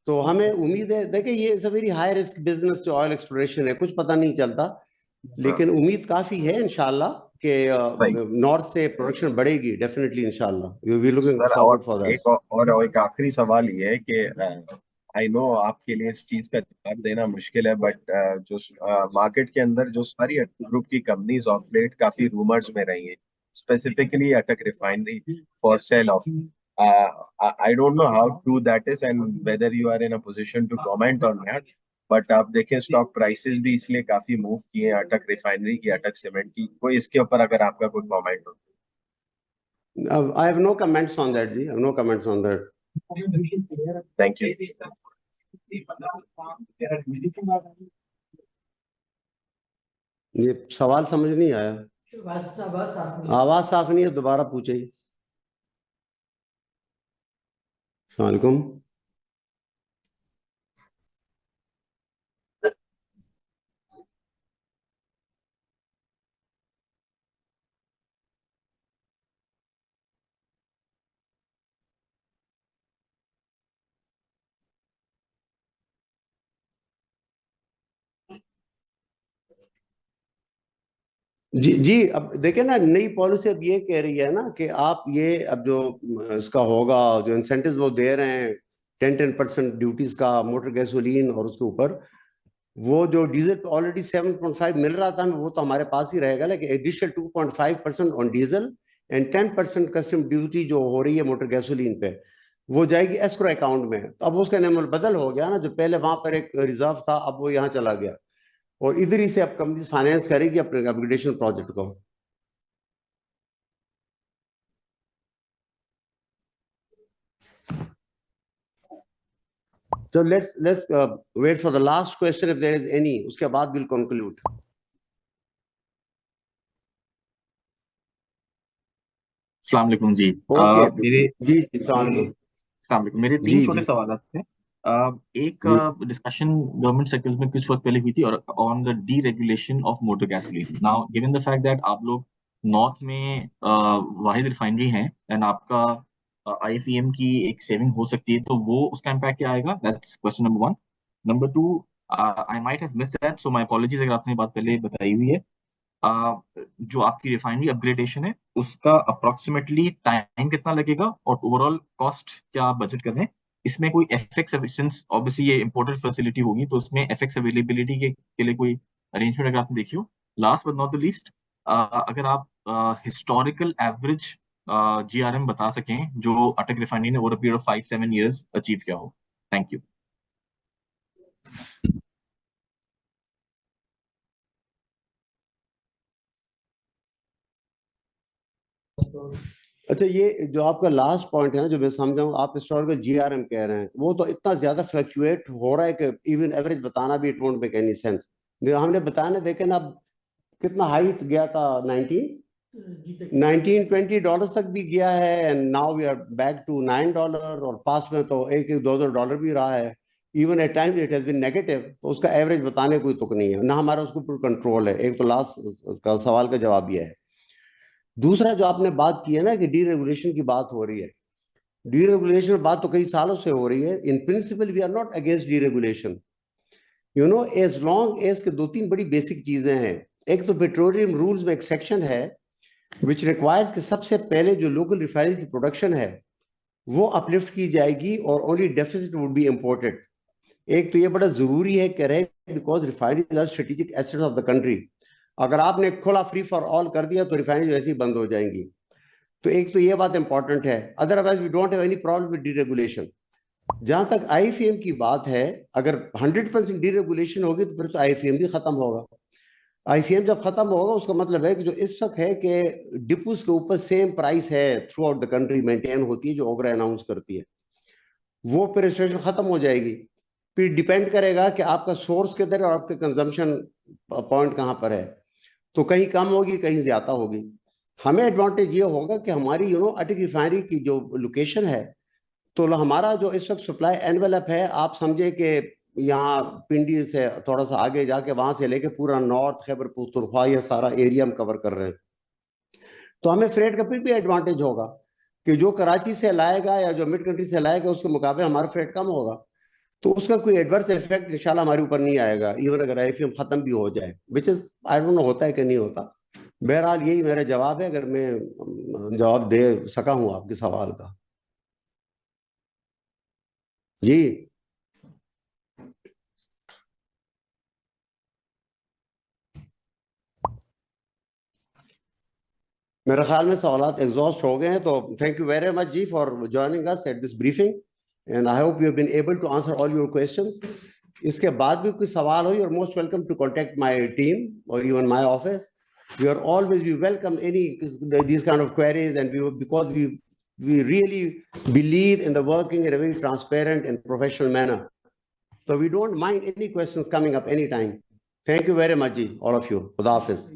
S3: तो हमें उम्मीद है। देखिए, ये is a very high risk business जो ऑयल एक्सप्लोरेशन है, कुछ पता नहीं चलता, लेकिन उम्मीद काफी है इंशाल्लाह कि नॉर्थ से प्रोडक्शन बढ़ेगी डेफिनेटली इंशाल्लाह। वी लुकिंग
S13: सर
S3: फॉरवर्ड
S13: और
S3: फॉर दैट।
S13: एक आखिरी सवाल ये है कि आई नो आपके लिए इस चीज का जवाब देना मुश्किल है, बट जो मार्केट के अंदर जो सारी ग्रुप की कंपनीज ऑफ लेट काफी रूमर्स में रही हैं, specifically Attock refinery for sale off, I don't know how true that is and whether you are in a position to comment on that, but आप देखें स्टॉक प्राइसेस भी इसलिए काफी मूव किए हैं, अटक रिफाइनरी की, अटक सीमेंट की, कोई इसके ऊपर अगर आपका कोई कमेंट हो?
S3: I have no comments on that, ji. I have no comments on that.
S13: Thank you.
S3: ये सवाल समझ नहीं आया। आवाज साफ नहीं है, दोबारा पूछे। अस्सलाम वालेकुम। जी जी, अब देखिए ना, नई पॉलिसी अब ये कह रही है ना कि आप ये अब जो इसका होगा, जो इंसेंटिव वो दे रहे हैं 10% ड्यूटीज का मोटर गैसोलीन और उसके ऊपर, वो जो डीजल पे ऑलरेडी 7.5 मिल रहा था, वो तो हमारे पास ही रहेगा, लेकिन additional 2.5% on diesel and 10% custom duty जो हो रही है मोटर गैसोलीन पे, वो जाएगी एस्क्रो अकाउंट में। तो अब उसका नाम बदल हो गया ना, जो पहले वहां पर एक रिजर्व था अब वो यहाँ चला गया, और इधर ही से अब कंपनी फाइनेंस करेगी अपने अपग्रेडेशन प्रोजेक्ट को। So let's wait for the last question if there is any, उसके बाद we'll conclude.
S14: अस्सलाम वालेकुम जी।
S3: Okay,
S14: मेरे
S3: जी अस्सलाम वालेकुम।
S14: अस्सलाम वालेकुम। मेरे तीन
S3: जी
S14: छोटे
S3: जी
S14: सवाल थे। एक
S3: जी
S14: डिस्कशन गवर्नमेंट सर्कल्स में कुछ वक्त पहले हुई थी और on the D regulation of motor gasoline. Now given the fact that आप लोग नॉर्थ में वाहिद रिफाइनरी हैं एंड आपका आईएफईएम की एक सेविंग हो सकती है, तो वो उसका इम्पैक्ट क्या आएगा? That's question number one. Number two, I might have missed that, so my apologies अगर आपने बात पहले बताई हुई है। जो आपकी रिफाइनरी अपग्रेडेशन है उसका अप्रोक्सीमेटली टाइम कितना लगेगा और ओवरऑल कॉस्ट क्या आप बजट कर रहे हैं? इसमें कोई एफएक्स, सिंस ऑब्वियसली ये इंपोर्टेड फैसिलिटी होगी, तो उसमें एफएक्स अवेलेबिलिटी के लिए कोई अरेंजमेंट अगर आपने देखी हो। Last but not the least, अगर आप हिस्टोरिकल एवरेज जीआरएम बता सकें जो अटक रिफाइनरी ने over a period of 5-7 years achieve किया हो। Thank you.
S3: अच्छा, ये जो आपका लास्ट पॉइंट है ना, जो मैं समझाऊँ, आप हिस्टोरिकल जीआरएम कह रहे हैं, वो तो इतना ज्यादा फ्लक्चुएट हो रहा है कि इवन एवरेज बताना भी it won't make any sense. हमने बताना, देखें अब कितना हाइट गया था, 19-20 डॉलर तक भी गया है, and now we are back to $9, और पास्ट में तो $1-2 डॉलर भी रहा है। Even at times it has been negative. तो उसका एवरेज बताने कोई तुक नहीं है ना, हमारा उसको पूरा कंट्रोल है। एक तो लास्ट का सवाल का जवाब यह है। दूसरा जो आपने बात की है ना कि डीरेगुलेशन की बात हो रही है, डीरेगुलेशन बात तो कई सालों से हो रही है। In principle we are not against deregulation, you know, as long as के 2-3 बड़ी बेसिक चीजें हैं। एक तो पेट्रोलियम रूल्स में एक सेक्शन है विच रिक्वायर्स कि सबसे पहले जो लोकल रिफाइनरी की प्रोडक्शन है वो अपलिफ्ट की जाएगी और only deficit would be imported. एक तो ये बड़ा जरूरी है कह रहे, because refineries are strategic assets of the country. अगर आपने खुला फ्री फॉर ऑल कर दिया तो रिफाइनरी वैसे ही बंद हो जाएंगी। तो एक तो ये बात इंपॉर्टेंट है, otherwise we don't have any problem with deregulation. जहां तक आईएफएम की बात है, अगर 100% डीरेगुलेशन होगी तो फिर तो आईएफएम भी खत्म होगा। आईएफएम जब खत्म होगा उसका मतलब है कि जो इस वक्त है कि डिपोज के ऊपर सेम प्राइस है through out the country maintain होती है, जो ओगरा अनाउंस करती है, वो फिर रिस्ट्रिक्शन खत्म हो जाएगी। फिर डिपेंड करेगा कि आपका सोर्स किधर है और आपके कंजम्पशन पॉइंट कहाँ पर है। तो कहीं कम होगी, कहीं ज्यादा होगी। हमें एडवांटेज ये होगा कि हमारी अटक रिफाइनरी की जो लोकेशन है, तो हमारा जो इस वक्त सप्लाई एनवेलप है, आप समझे कि यहाँ पिंडी से थोड़ा सा आगे जाके वहां से लेके पूरा नॉर्थ खैबर पख्तूनख्वा, ये सारा एरिया हम कवर कर रहे हैं। तो हमें फ्रेट का फिर भी एडवांटेज होगा कि जो कराची से लाएगा या जो मिड कंट्री से लाएगा उसके मुकाबले हमारा फ्रेट कम होगा। तो उसका कोई एडवर्स इफेक्ट इंशाल्लाह हमारे ऊपर नहीं आएगा, इवन अगर आईएफएम खत्म भी हो जाए, which is I don't no होता है कि नहीं होता। बहरहाल यही मेरा जवाब है, अगर मैं जवाब दे सका हूं आपके सवाल का। जी, मेरे ख्याल में सवालात एग्जॉस्ट हो गए हैं। तो थैंक यू वेरी मच जी for joining us at this briefing, and I hope you have been able to answer all your questions. इसके बाद भी कोई सवाल हो, you are most welcome to contact my team और even my office. We are always, we welcome any these kind of queries, and because we really believe in the working in a very transparent and professional manner. So we don't mind any questions coming up anytime. Thank you very much, ji, all of you. Khuda Hafiz.